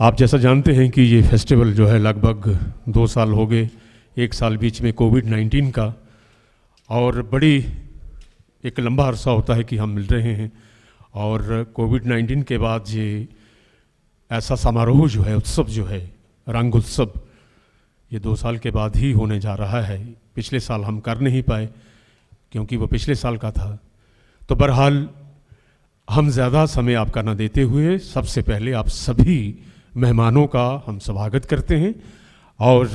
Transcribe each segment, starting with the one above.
आप जैसा जानते हैं कि ये फेस्टिवल जो है लगभग 2 साल हो गए, 1 साल बीच में कोविड-19 का, और बड़ी एक लंबा अरसा होता है कि हम मिल रहे हैं। और कोविड-19 के बाद ये ऐसा समारोह जो है, उत्सव जो है, रंग उत्सव, ये 2 साल के बाद ही होने जा रहा है। पिछले साल हम कर नहीं पाए क्योंकि वो पिछले साल का था। तो बहरहाल हम ज़्यादा समय आपका न देते हुए सबसे पहले आप सभी मेहमानों का हम स्वागत करते हैं। और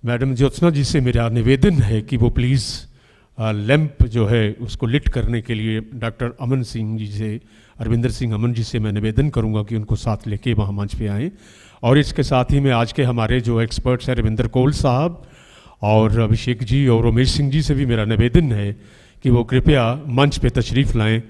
मैडम ज्योत्सना जी से मेरा निवेदन है कि वो प्लीज़ लैंप जो है उसको लिट करने के लिए डॉक्टर अमन सिंह जी से, अरविंदर सिंह अमन जी से मैं निवेदन करूंगा कि उनको साथ लेके वहाँ मंच पे आएँ। और इसके साथ ही मैं आज के हमारे जो एक्सपर्ट्स हैं रविंदर कोल साहब और अभिषेक जी और उमेश सिंह जी से भी मेरा निवेदन है कि वो कृपया मंच पे तशरीफ़ लाएँ।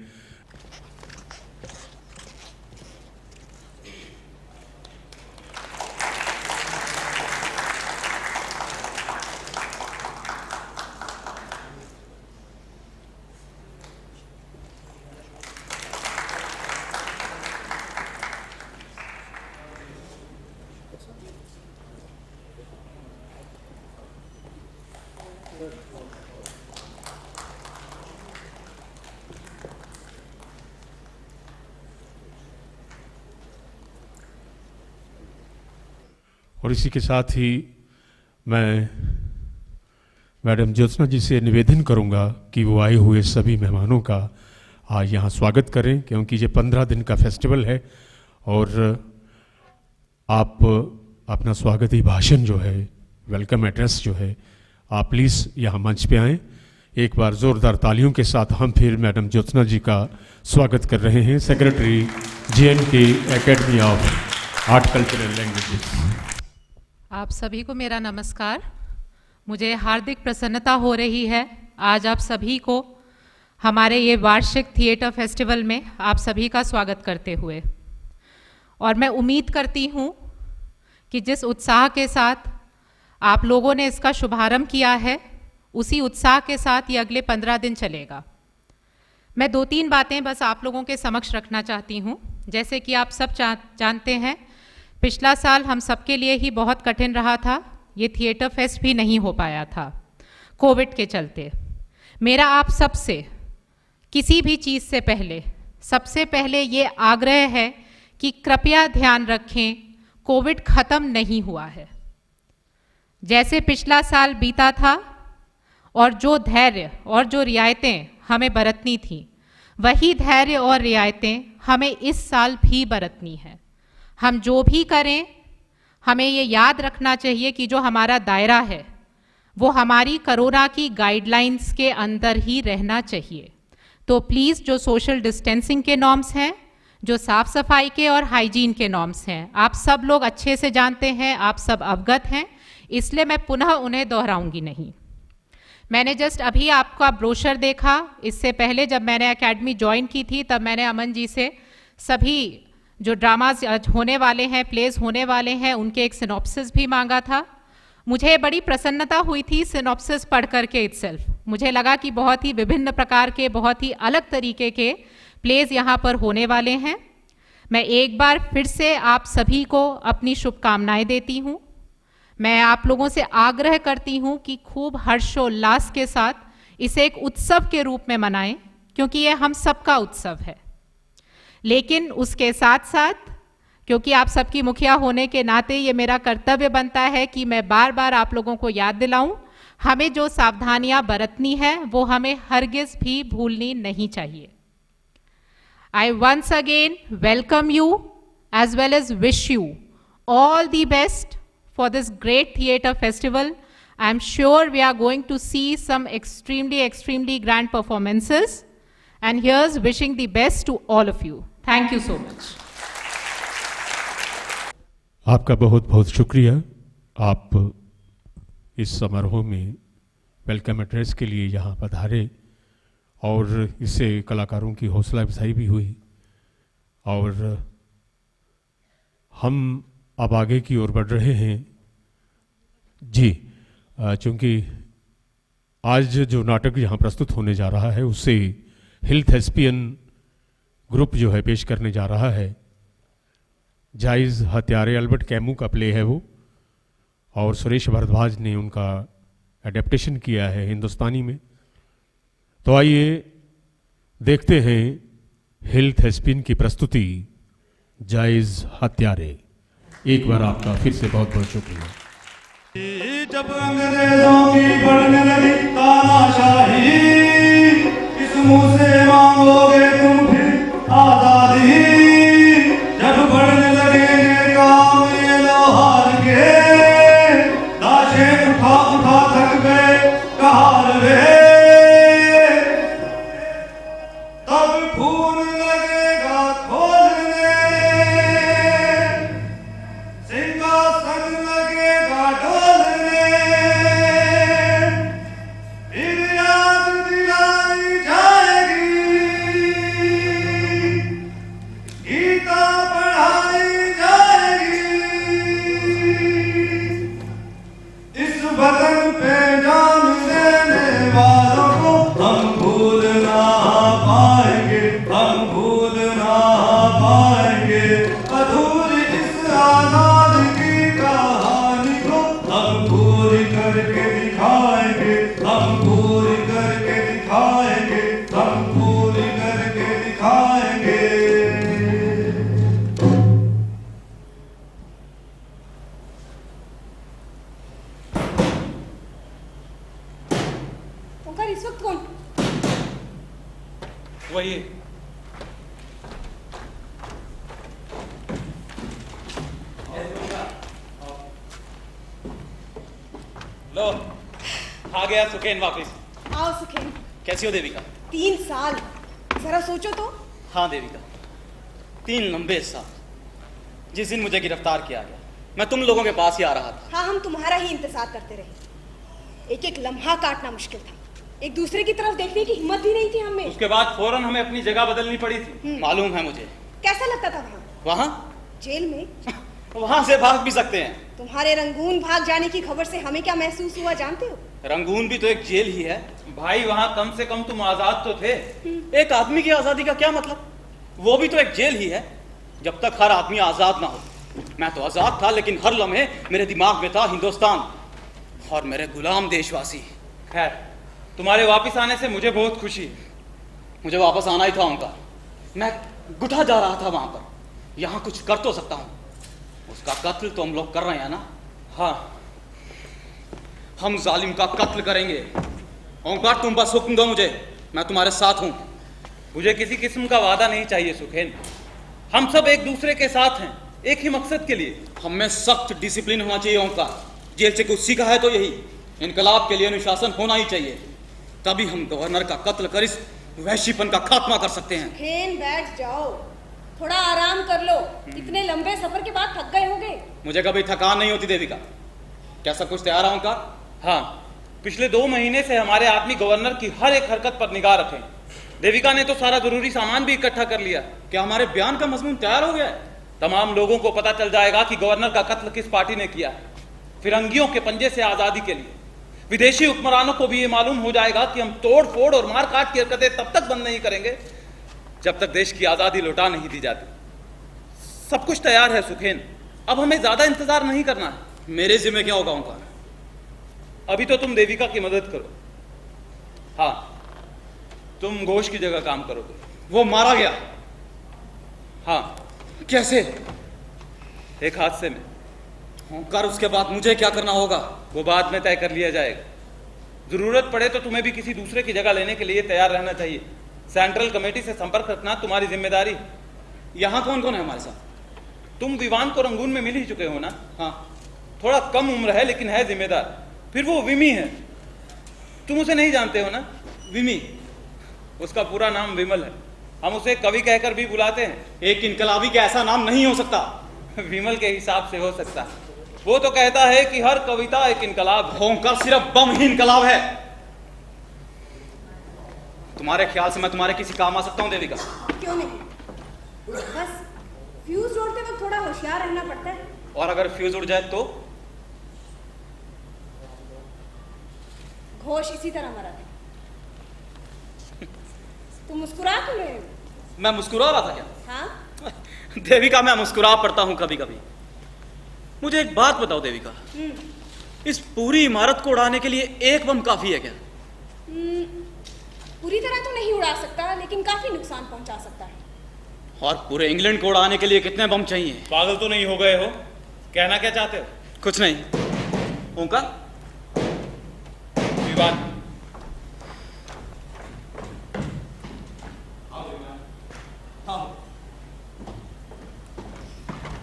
और इसी के साथ ही मैं मैडम ज्योत्सना जी से निवेदन करूंगा कि वो आए हुए सभी मेहमानों का आज यहाँ स्वागत करें, क्योंकि ये 15 दिन का फेस्टिवल है। और आप अपना स्वागती भाषण जो है, वेलकम एड्रेस जो है, आप प्लीज़ यहाँ मंच पे आएँ। एक बार ज़ोरदार तालियों के साथ हम फिर मैडम ज्योत्सना जी का स्वागत कर रहे हैं, secretary JNK academy of art culture and languages. आप सभी को मेरा नमस्कार। मुझे हार्दिक प्रसन्नता हो रही है आज आप सभी को हमारे ये वार्षिक थिएटर फेस्टिवल में आप सभी का स्वागत करते हुए। और मैं उम्मीद करती हूँ कि जिस उत्साह के साथ आप लोगों ने इसका शुभारंभ किया है, उसी उत्साह के साथ ये अगले 15 दिन चलेगा। मैं 2-3 बातें बस आप लोगों के समक्ष रखना चाहती हूँ। जैसे कि आप सब जानते हैं, पिछला साल हम सबके लिए ही बहुत कठिन रहा था। ये थिएटर फेस्ट भी नहीं हो पाया था कोविड के चलते। मेरा आप सबसे किसी भी चीज़ से पहले सबसे पहले ये आग्रह है कि कृपया ध्यान रखें, कोविड ख़त्म नहीं हुआ है। जैसे पिछला साल बीता था और जो धैर्य और जो रियायतें हमें बरतनी थी, वही धैर्य और रियायतें हमें इस साल भी बरतनी है। हम जो भी करें, हमें ये याद रखना चाहिए कि जो हमारा दायरा है वो हमारी कोरोना की गाइडलाइंस के अंदर ही रहना चाहिए। तो प्लीज़ जो सोशल डिस्टेंसिंग के नॉर्म्स हैं, जो साफ़ सफाई के और हाइजीन के नॉर्म्स हैं, आप सब लोग अच्छे से जानते हैं, आप सब अवगत हैं, इसलिए मैं पुनः उन्हें दोहराऊंगी नहीं। मैंने जस्ट अभी आपका ब्रोशर देखा। इससे पहले जब मैंने एकेडमी ज्वाइन की थी तब मैंने अमन जी से सभी जो ड्रामाज होने वाले हैं, प्लेस होने वाले हैं, उनके एक सिनॉप्सिस भी मांगा था। मुझे बड़ी प्रसन्नता हुई थी सिनॉप्सिस पढ़ करके इटसेल्फ। मुझे लगा कि बहुत ही विभिन्न प्रकार के, बहुत ही अलग तरीके के प्लेस यहाँ पर होने वाले हैं। मैं एक बार फिर से आप सभी को अपनी शुभकामनाएं देती हूँ। मैं आप लोगों से आग्रह करती हूँ कि खूब हर्षोल्लास के साथ इसे एक उत्सव के रूप में मनाएं, क्योंकि ये हम सबका उत्सव है। लेकिन उसके साथ साथ, क्योंकि आप सबकी मुखिया होने के नाते ये मेरा कर्तव्य बनता है कि मैं बार बार आप लोगों को याद दिलाऊं, हमें जो सावधानियां बरतनी है वो हमें हरगिज भी भूलनी नहीं चाहिए। I once again welcome you as well as wish you all the best for this great theatre festival. I am sure we are going to see some extremely grand performances, and here's wishing the best to all of you. Thank you so much. आपका बहुत बहुत शुक्रिया। आप इस समारोह में welcome address के लिए यहाँ पधारे और इससे कलाकारों की हौसला अफजाई भी हुई। और हम अब आगे की ओर बढ़ रहे हैं जी। चूँकि आज जो नाटक यहाँ प्रस्तुत होने जा रहा है उससे हिल थेस्पियन ग्रुप जो है पेश करने जा रहा है। जायज़ हत्यारे, अल्बर्ट कैमू का प्ले है वो, और सुरेश भारद्वाज ने उनका एडेप्टेशन किया है हिंदुस्तानी में। तो आइए देखते हैं हिल थेस्पिन की प्रस्तुति जायज़ हत्यारे। एक बार आपका फिर से बहुत बहुत शुक्रिया। जब अंग्रेजों की बढ़ने लगी तानाशाही, किस मुंह से मांगोगे तुम फिर आजादी? जब बढ़ने लगे काम ये लोहार के, लाशें उठा उठा थक गए कहार वे, तब खून लगेगा खोलने, सिंहासन लगेगा डोलने, फिर याद दिलाई जाएगी, गीता पढ़ाई जाएगी, इस वतन पे जान देने वालों को हम भूल ना पाएंगे, हम भूल ना पाएंगे। अधूरी इस आजाद की कहानी को हम पूरी करके दिखाएंगे, हम पूरी करके दिखाएंगे, हम पूरी करके दिखाएंगे। ओंकार, इस वक्त कौन? वही लो, आ गया सुखेन वापस। आओ सुखेन। कैसी हो देविका? 3 साल, जरा सोचो तो। हाँ देविका, 3 लंबे साल। जिस दिन मुझे गिरफ्तार किया गया, मैं तुम लोगों के पास ही आ रहा था। हाँ, हम तुम्हारा ही इंतजार करते रहे। एक एक लम्हा काटना मुश्किल था, एक दूसरे की तरफ देखने की हिम्मत भी नहीं थी हमें। उसके बाद फौरन हमें अपनी जगह बदलनी पड़ी थी। मालूम है मुझे। कैसा लगता था वहाँ? वहाँ जेल में? वहाँ से भाग भी सकते हैं। तुम्हारे रंगून भाग जाने की खबर से हमें क्या महसूस हुआ जानते हो? रंगून भी तो एक जेल ही है भाई। वहाँ कम से कम तुम आजाद तो थे। एक आदमी की आजादी का क्या मतलब? वो भी तो एक जेल ही है, जब तक हर आदमी आजाद ना हो। मैं तो आजाद था, लेकिन हर लम्हे मेरे दिमाग में था हिंदुस्तान और मेरे गुलाम देशवासी। खैर, तुम्हारे वापस आने से मुझे बहुत खुशी है। मुझे वापस आना ही था उनका। मैं गुठा जा रहा था वहां पर। यहाँ कुछ कर तो सकता हूँ, उसका कत्ल तो हम लोग कर रहे हैं ना। हाँ, हम जालिम का कत्ल करेंगे। ओंकार, तुम बस हुक्म दो मुझे, मैं तुम्हारे साथ हूँ। मुझे किसी किस्म का वादा नहीं चाहिए सुखेन। हम सब एक दूसरे के साथ हैं, एक ही मकसद के लिए। हमें सख्त डिसिप्लिन होना चाहिए ओंकार। जेल से कुछ सीखा है तो यही, इनकलाब के लिए अनुशासन होना ही चाहिए। तभी हम गवर्नर का कत्ल कर इस वहशीपन का खात्मा कर सकते हैं। सुखेन, बैठ जाओ, थोड़ा आराम कर लो। इतने लंबे सफर के बाद थक गए होंगे। मुझे कभी थकान नहीं होती देविका। क्या सब कुछ तैयार है ओंकार? हाँ, पिछले 2 महीने से हमारे आदमी गवर्नर की हर एक हरकत पर निगाह रखें। देविका ने तो सारा जरूरी सामान भी इकट्ठा कर लिया। क्या हमारे बयान का मजमून तैयार हो गया है? तमाम लोगों को पता चल जाएगा कि गवर्नर का कत्ल किस पार्टी ने किया। फिरंगियों के पंजे से आजादी के लिए। विदेशी हुक्मरानों को भी ये मालूम हो जाएगा कि हम तोड़ फोड़ और मार काट की हरकतें तब तक बंद नहीं करेंगे जब तक देश की आजादी लौटा नहीं दी जाती। सब कुछ तैयार है सुखेन, अब हमें ज्यादा इंतजार नहीं करना है। मेरे जिम्मे क्या होगा ओंकार? अभी तो तुम देविका की मदद करो। हाँ, तुम घोष की जगह काम करोगे। वो मारा गया? हाँ। कैसे? एक हादसे में। ओंकार, उसके बाद मुझे क्या करना होगा? वो बाद में तय कर लिया जाएगा। जरूरत पड़े तो तुम्हें भी किसी दूसरे की जगह लेने के लिए तैयार रहना चाहिए। सेंट्रल कमेटी से संपर्क रखना तुम्हारी जिम्मेदारी। यहाँ कौन कौन है हमारे साथ? तुम विवान को रंगून में मिल ही चुके हो ना? हाँ, थोड़ा कम उम्र है लेकिन है जिम्मेदार। फिर वो विमी है, तुम उसे नहीं जानते हो ना? विमी, उसका पूरा नाम विमल है। हम उसे कवि कहकर भी बुलाते हैं। एक इनकलाबी का ऐसा नाम नहीं हो सकता। विमल के हिसाब से हो सकता। वो तो कहता है कि हर कविता एक इनकलाब है। ओंकार, सिर्फ बम ही इनकलाब है। तुम्हारे ख्याल से मैं तुम्हारे किसी काम आ सकता हूँ देविका? क्यों नहीं, बस फ्यूज जोड़ते वक्त थोड़ा होशियार रहना पड़ता है। और अगर फ्यूज उड़ जाए तो? घोष इसी तरह मरा था। तुम मुस्कुरा क्यों रहे हो? मैं मुस्कुरा रहा था क्या? हाँ? देविका, मैं मुस्कुरा पड़ता हूं कभी कभी। मुझे एक बात बताओ देविका, इस पूरी इमारत को उड़ाने के लिए एक बम काफी है क्या? पूरी तरह तो नहीं उड़ा सकता, लेकिन काफी नुकसान पहुंचा सकता है। और पूरे इंग्लैंड को उड़ाने के लिए कितने बम चाहिए? पागल तो नहीं हो गए हो? कहना क्या चाहते हो? कुछ नहीं। ओंकार, विवान,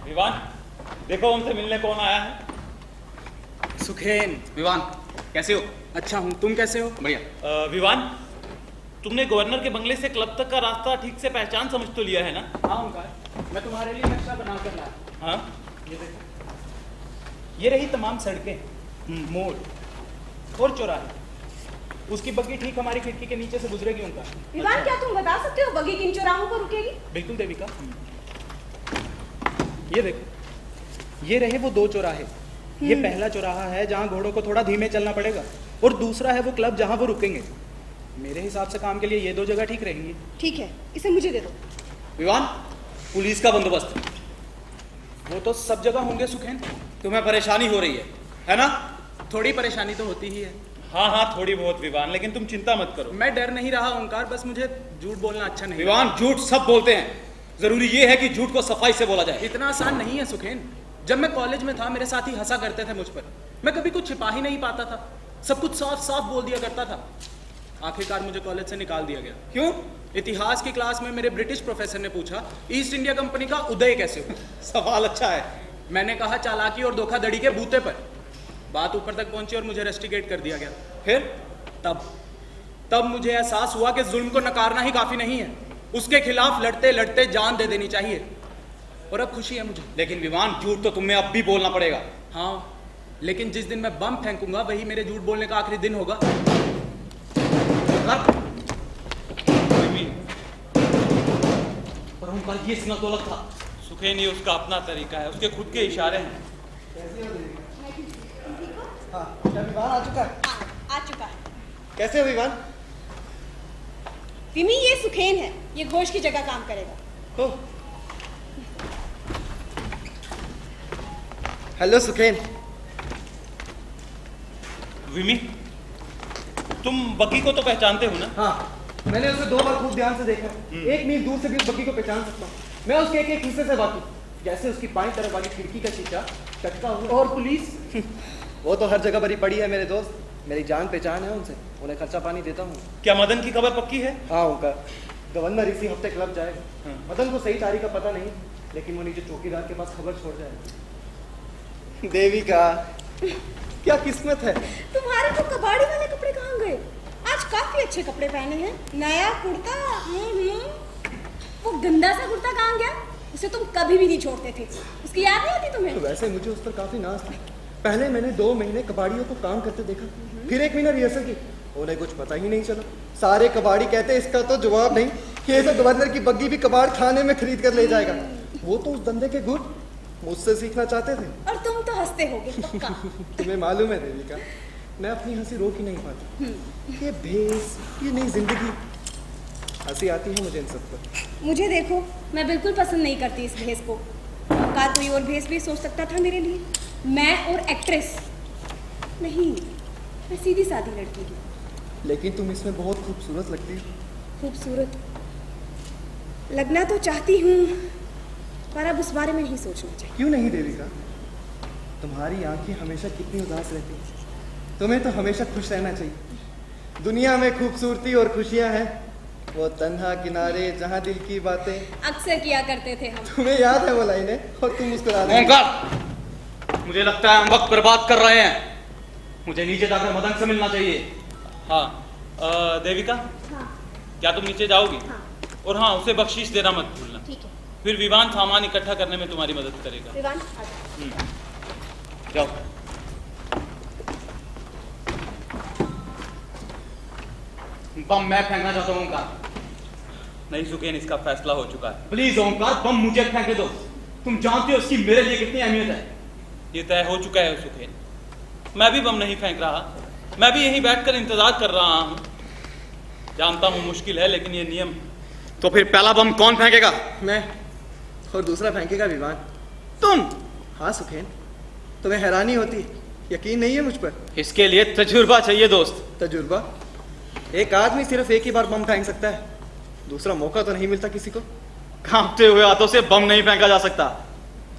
विवान, देखो हमसे मिलने कौन आया है। सुखेन। विवान, कैसे हो? अच्छा हूँ, तुम कैसे हो? बढ़िया। विवान, तुमने गवर्नर के बंगले से क्लब तक का रास्ता ठीक से पहचान समझ तो लिया है ना? हाँ ओंकार, मैं तुम्हारे लिए नक्शा बना कर लाया। हाँ, ये देखो, ये रही तमाम सड़कें, मोड़ और चौराहे। उसकी बग्गी ठीक हमारी खिड़की के नीचे से गुजरेगी ओंकार। विवान, क्या तुम बता सकते हो बग्गी किन चौराहों पर रुकेगी? बिल्कुल देविका, ये देखो, ये रहे वो 2 चौराहे। ये पहला चौराहा है जहाँ घोड़ों को थोड़ा धीमे चलना पड़ेगा, और दूसरा है वो क्लब जहाँ वो रुकेंगे। मेरे हिसाब से काम के लिए ये 2 जगह ठीक रहेंगी। ठीक है, इसे मुझे दे दो। विवान, पुलिस का बंदोबस्त वो तो सब जगह होंगे सुखेन। तुम्हें परेशानी हो रही है ना? थोड़ी परेशानी तो होती ही है। हाँ हाँ, थोड़ी बहुत विवान, लेकिन तुम चिंता मत करो। मैं डर नहीं रहा ओंकार, बस मुझे झूठ बोलना अच्छा नहीं विवान, झूठ सब बोलते हैं, जरूरी ये है कि झूठ को सफाई से बोला जाए। इतना आसान नहीं है सुखेन। जब मैं कॉलेज में था, मेरे साथी हंसा करते थे मुझ पर। मैं कभी कुछ छिपा ही नहीं पाता था, सब कुछ साफ साफ बोल दिया करता था। आखिरकार मुझे कॉलेज से निकाल दिया गया। क्यों? इतिहास की क्लास में मेरे ब्रिटिश प्रोफेसर ने पूछा, ईस्ट इंडिया कंपनी का उदय कैसे हुआ? सवाल अच्छा है। मैंने कहा, चालाकी और धोखाधड़ी के बूते पर। बात ऊपर तक पहुंची और मुझे रस्टिकेट कर दिया गया। फिर? तब मुझे एहसास हुआ कि जुल्म को नकारना ही काफी नहीं है, उसके खिलाफ लड़ते लड़ते जान दे देनी चाहिए। और अब खुशी है मुझे। लेकिन विवान, झूठ तो तुम्हें अब भी बोलना पड़ेगा। हाँ, लेकिन जिस दिन मैं बम फेंकूंगा वही मेरे झूठ बोलने का आखिरी दिन होगा। पर उनका ये सिग्नल तो अलग था। सुखेन, ये उसका अपना तरीका है, उसके खुद के इशारे हैं। हाँ, क्या विवान आ चुका है? आ चुका है। कैसे हो विवान? विमी, ये सुखेन है, ये घोष की जगह काम करेगा। हो, हेलो सुखेन। विमी, तुम बग्गी को तो पहचानते हो ना? हाँ, मैंने उसे 2 बार खूब ध्यान से देखा। 1 मील दूर से भी उस बग्गी को पहचान सकता हूँ। मैं उसके एक हिस्से से वाकिफ, जैसे उसकी बाईं तरफ वाली खिड़की का शीशा चटका हुआ। और पुलिस वो तो हर जगह भरी पड़ी है मेरे दोस्त, मेरी जान पहचान है उनसे, उन्हें खर्चा पानी देता हूँ। क्या मदन की खबर पक्की है? हाँ, उनका गवर्नर इसी हफ्ते क्लब जाएगा। मदन को सही तारीख का पता नहीं, लेकिन वो नीचे चौकीदार के पास खबर छोड़ जाएगा। देविका, क्या किस्मत है। तुम्हारे तो कबाड़ी वाले कपड़े कहाँ गए? आज काफी अच्छे कपड़े पहने हैं, नया कुर्ता। वो गंदा सा कुर्ता कहाँ गया? उसे तुम कभी भी नहीं छोड़ते थे, उसकी याद नहीं आती तुम्हें? तो वैसे मुझे उस पर काफी नाज था। पहले मैंने 2 महीने कबाड़ियों को काम करते देखा, फिर 1 महीना रिहर्सल की, उन्हें कुछ पता ही नहीं चला। सारे कबाड़ी कहते इसका तो जवाब नहीं, कि ऐसे गवर्नर की बग्गी भी कबाड़ खाने में खरीद कर ले जाएगा। वो तो उस धंधे के गुण मुझसे सीखना चाहते थे। और तुम तो हंसते होगे पक्का। तुम्हें मालूम है देविका, मैं अपनी हंसी रोक ही नहीं पाता। ये भेस, ये नई जिंदगी, हंसी आती है मुझे इन सब पर। मुझे देखो, मैं बिल्कुल पसंद नहीं करती इस भेस को। ओंकार कोई और भेस भी सोच सकता था मेरे लिए। मैं और एक्ट्रेस नहीं, मैं सीधी सादी लड़की हूँ। लेकिन तुम इसमें बहुत खूबसूरत लगती हो। खूबसूरत लगना तो चाहती हूँ, पर अब उस बारे में नहीं सोचना चाहिए। क्यों नहीं देविका? तुम्हारी आंखें हमेशा कितनी उदास रहती हैं। तुम्हें तो हमेशा खुश रहना चाहिए। दुनिया में खूबसूरती और खुशियां हैं, वो तन्हा किनारे जहां दिल की बातें अक्सर किया करते थे हम। तुम्हें याद है वो लाइनें? और तुम मुस्कुरा रही हो। ओंकार, मुझे लगता है हम वक्त बर्बाद कर रहे हैं। मुझे नीचे जाकर मदन से मिलना चाहिए। हाँ, देविका, हाँ, क्या तुम नीचे जाओगी? हाँ, और हाँ, उसे बख्शीश देना मत भूलना। ठीक है। फिर विवान सामान इकट्ठा करने में तुम्हारी मदद करेगा। विवान, आ जाओ। जाओ। बम मैं फेंकना चाहता हूँ ओंकार। नहीं सुखेन, इसका फैसला हो चुका है। प्लीज ओंकार, बम मुझे फेंके दो। तुम जानते हो इसकी मेरे लिए कितनी अहमियत है। ये तय हो चुका है सुखेन। मैं भी बम नहीं फेंक रहा, मैं भी यहीं बैठकर इंतजार कर रहा हूँ। जानता हूँ मुश्किल है, लेकिन ये नियम। तो फिर पहला बम कौन फेंकेगा? मैं और दूसरा फेंकेगा विमान। तुम? हाँ सुखेन, तुम्हें हैरानी होती है, यकीन नहीं है मुझ पर? इसके लिए तजुर्बा चाहिए दोस्त। तजुर्बा? एक आदमी सिर्फ एक ही बार बम फेंक सकता है, दूसरा मौका तो नहीं मिलता किसी को। कांपते हुए हाथों से बम नहीं फेंका जा सकता।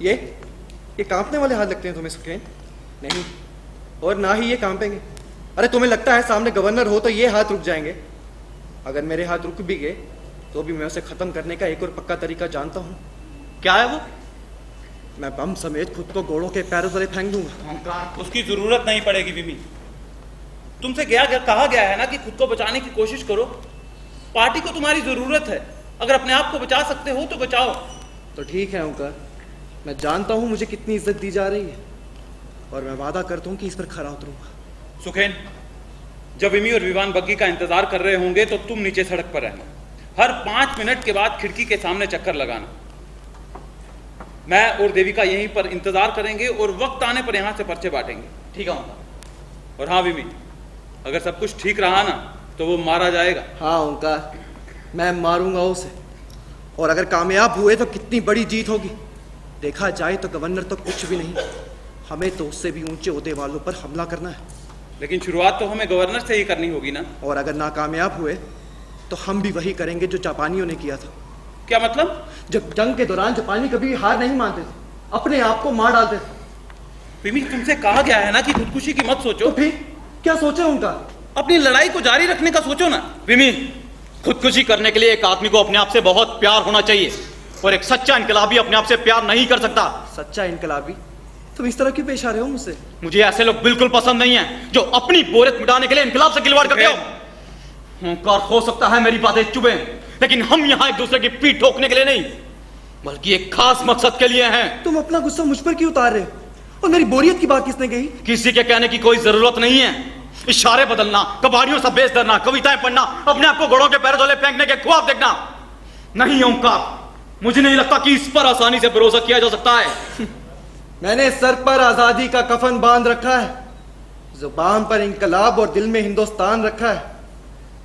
ये कांपने वाले हाथ लगते हैं तुम्हें सुखेन? नहीं, और ना ही ये कांपेंगे। अरे तुम्हें लगता है सामने गवर्नर हो तो ये हाथ रुक जाएंगे? अगर मेरे हाथ रुक भी गए तो भी मैं उसे खत्म करने का एक और पक्का तरीका जानता हूँ। क्या है वो? मैं बम समेत खुद को घोड़ों के पैरों तले फेंक दूंगा। उसकी जरूरत नहीं पड़ेगी विमी। तुमसे कहा गया है ना कि खुद को बचाने की कोशिश करो। पार्टी को तुम्हारी जरूरत है, अगर अपने आप को बचा सकते हो तो बचाओ। तो ठीक है ओंकार, मैं जानता हूँ मुझे कितनी इज्जत दी जा रही है, और मैं वादा करता हूँ कि इस पर खरा उतरूंगा। सुखेन, जब विमी और विवान बग्गी का इंतजार कर रहे होंगे तो तुम नीचे सड़क पर रहना। हर 5 मिनट के बाद खिड़की के सामने चक्कर लगाना। मैं और देविका यहीं पर इंतजार करेंगे और वक्त आने पर यहां से पर्चे बांटेंगे। ठीक है? और हाँ विमी, अगर सब कुछ ठीक रहा ना तो वो मारा जाएगा। हाँ ओंकार, मैं मारूंगा उसे, और अगर कामयाब हुए तो कितनी बड़ी जीत होगी। देखा जाए तो गवर्नर तो कुछ भी नहीं, हमें तो उससे भी ऊंचे ओहदे वालों पर हमला करना है। लेकिन शुरुआत तो हमें गवर्नर से ही करनी होगी ना। और अगर नाकामयाब हुए तो हम भी वही करेंगे जो जापानियों ने किया था। क्या मतलब? जब जंग के दौरान जापानी कभी हार नहीं मानते थे, अपने आप को मार डालते थे। विमी, तुमसे कहा गया है ना कि खुदकुशी की मत सोचो। तो फिर क्या सोचे उनका? अपनी लड़ाई को जारी रखने का सोचो ना। विमी, खुदकुशी करने के लिए एक आदमी को अपने आप से बहुत प्यार होना चाहिए, और एक सच्चा इनकलाबी अपने आप से प्यार नहीं कर सकता। सच्चा इनकलाबी? तुम इस तरह क्यों पेश आ रहे हो मुझसे? मुझे ऐसे लोग बिल्कुल पसंद नहीं है जो अपनी बोरियत मिटाने के लिए इनकलाब से खिलवाड़ करते हो। ओंकार, हो सकता है मेरी बातें चुभे, लेकिन हम यहाँ एक दूसरे की पीठ ठोकने के लिए नहीं, बल्कि एक खास मकसद के लिए हैं। तुम अपना गुस्सा मुझ पर क्यों उतार रहे हो? और मेरी बोरियत की बात किसने कही? किसी के कहने की कोई जरूरत नहीं है। इशारे बदलना, कबाड़ियों से बेच धरना, कविताएं पढ़ना, अपने आप को घोड़ों के पैरों तले फेंकने के ख्वाब देखना, नहीं ओंकार, मुझे नहीं लगता कि इस पर आसानी से भरोसा किया जा सकता है। मैंने सर पर आजादी का कफन बांध रखा है, जुबान पर इनकलाब और दिल में हिंदुस्तान रखा है।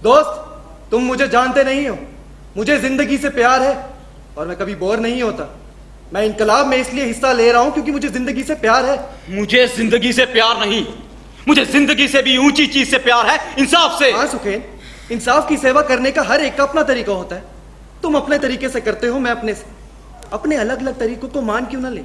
दोस्त, तुम मुझे जानते नहीं हो, मुझे जिंदगी से प्यार है और मैं कभी बोर नहीं होता। मैं इनकलाब में इसलिए हिस्सा ले रहा हूं क्योंकि मुझे जिंदगी से प्यार है। मुझे जिंदगी से प्यार नहीं, मुझे जिंदगी से भी ऊंची चीज से प्यार है, इंसाफ से। हाँ सुखेन, इंसाफ की सेवा करने का हर एक का अपना तरीका होता है। तुम अपने तरीके से करते हो, मैं अपने से। अपने अलग अलग तरीकों को मान क्यों ना ले,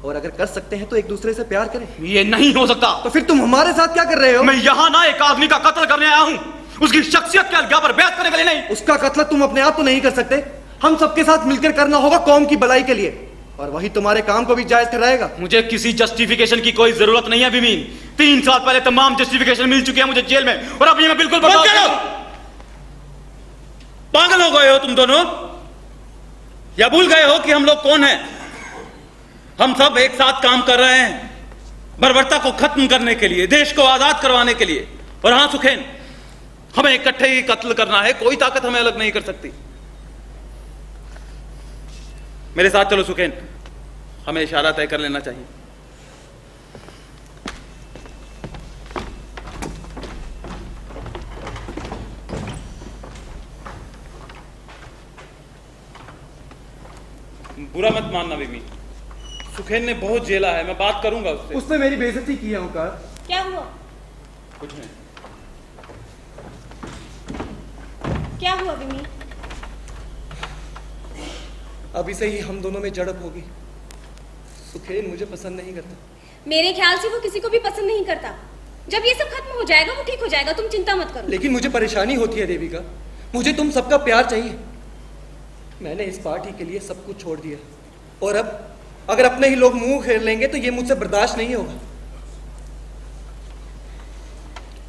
और अगर कर सकते हैं तो एक दूसरे से प्यार करें। ये नहीं हो सकता। तो फिर तुम हमारे साथ क्या कर रहे हो? मैं यहाँ ना एक आदमी का कत्ल करने आया हूँ, उसकी शख्सियत के अलगा पर बहस करने के लिए नहीं। उसका कत्ल तुम अपने आप तो नहीं कर सकते, हम सबके साथ मिलकर करना होगा कौम की भलाई के लिए, और वही तुम्हारे काम को भी जायज ठहराएगा। मुझे किसी जस्टिफिकेशन की कोई जरूरत नहीं है विमीन। 3 साल पहले तमाम जस्टिफिकेशन मिल चुके हैं मुझे जेल में, और अब ये मैं बिल्कुल बर्दाश्त नहीं करूं। पागल हो गए हो तुम दोनों, या भूल गए हो कि हम लोग कौन हैं? हम सब एक साथ काम कर रहे हैं बर्बरता को खत्म करने के लिए, देश को आजाद करवाने के लिए। और हाँ सुखेन, हमें इकट्ठे ही कत्ल करना है, कोई ताकत हमें अलग नहीं कर सकती। मेरे साथ चलो सुखेन, हमें इशारा तय कर लेना चाहिए। बुरा मत मानना विमी, सुखेन ने बहुत झेला है, मैं बात करूंगा उससे। उसने मेरी बेइज्जती की है ओंकार। क्या हुआ? कुछ नहीं। क्या हुआ विमी? अभी से ही हम दोनों में झड़प होगी। सुखेन मुझे पसंद नहीं करता। मेरे ख्याल से वो किसी को भी पसंद नहीं करता। जब ये सब खत्म हो जाएगा वो ठीक हो जाएगा, तुम चिंता मत करो। लेकिन मुझे परेशानी होती है देविका, मुझे तुम सबका प्यार चाहिए। मैंने इस पार्टी के लिए सब कुछ छोड़ दिया, और अब अगर अपने ही लोग मुंह फेर लेंगे तो ये मुझसे बर्दाश्त नहीं होगा।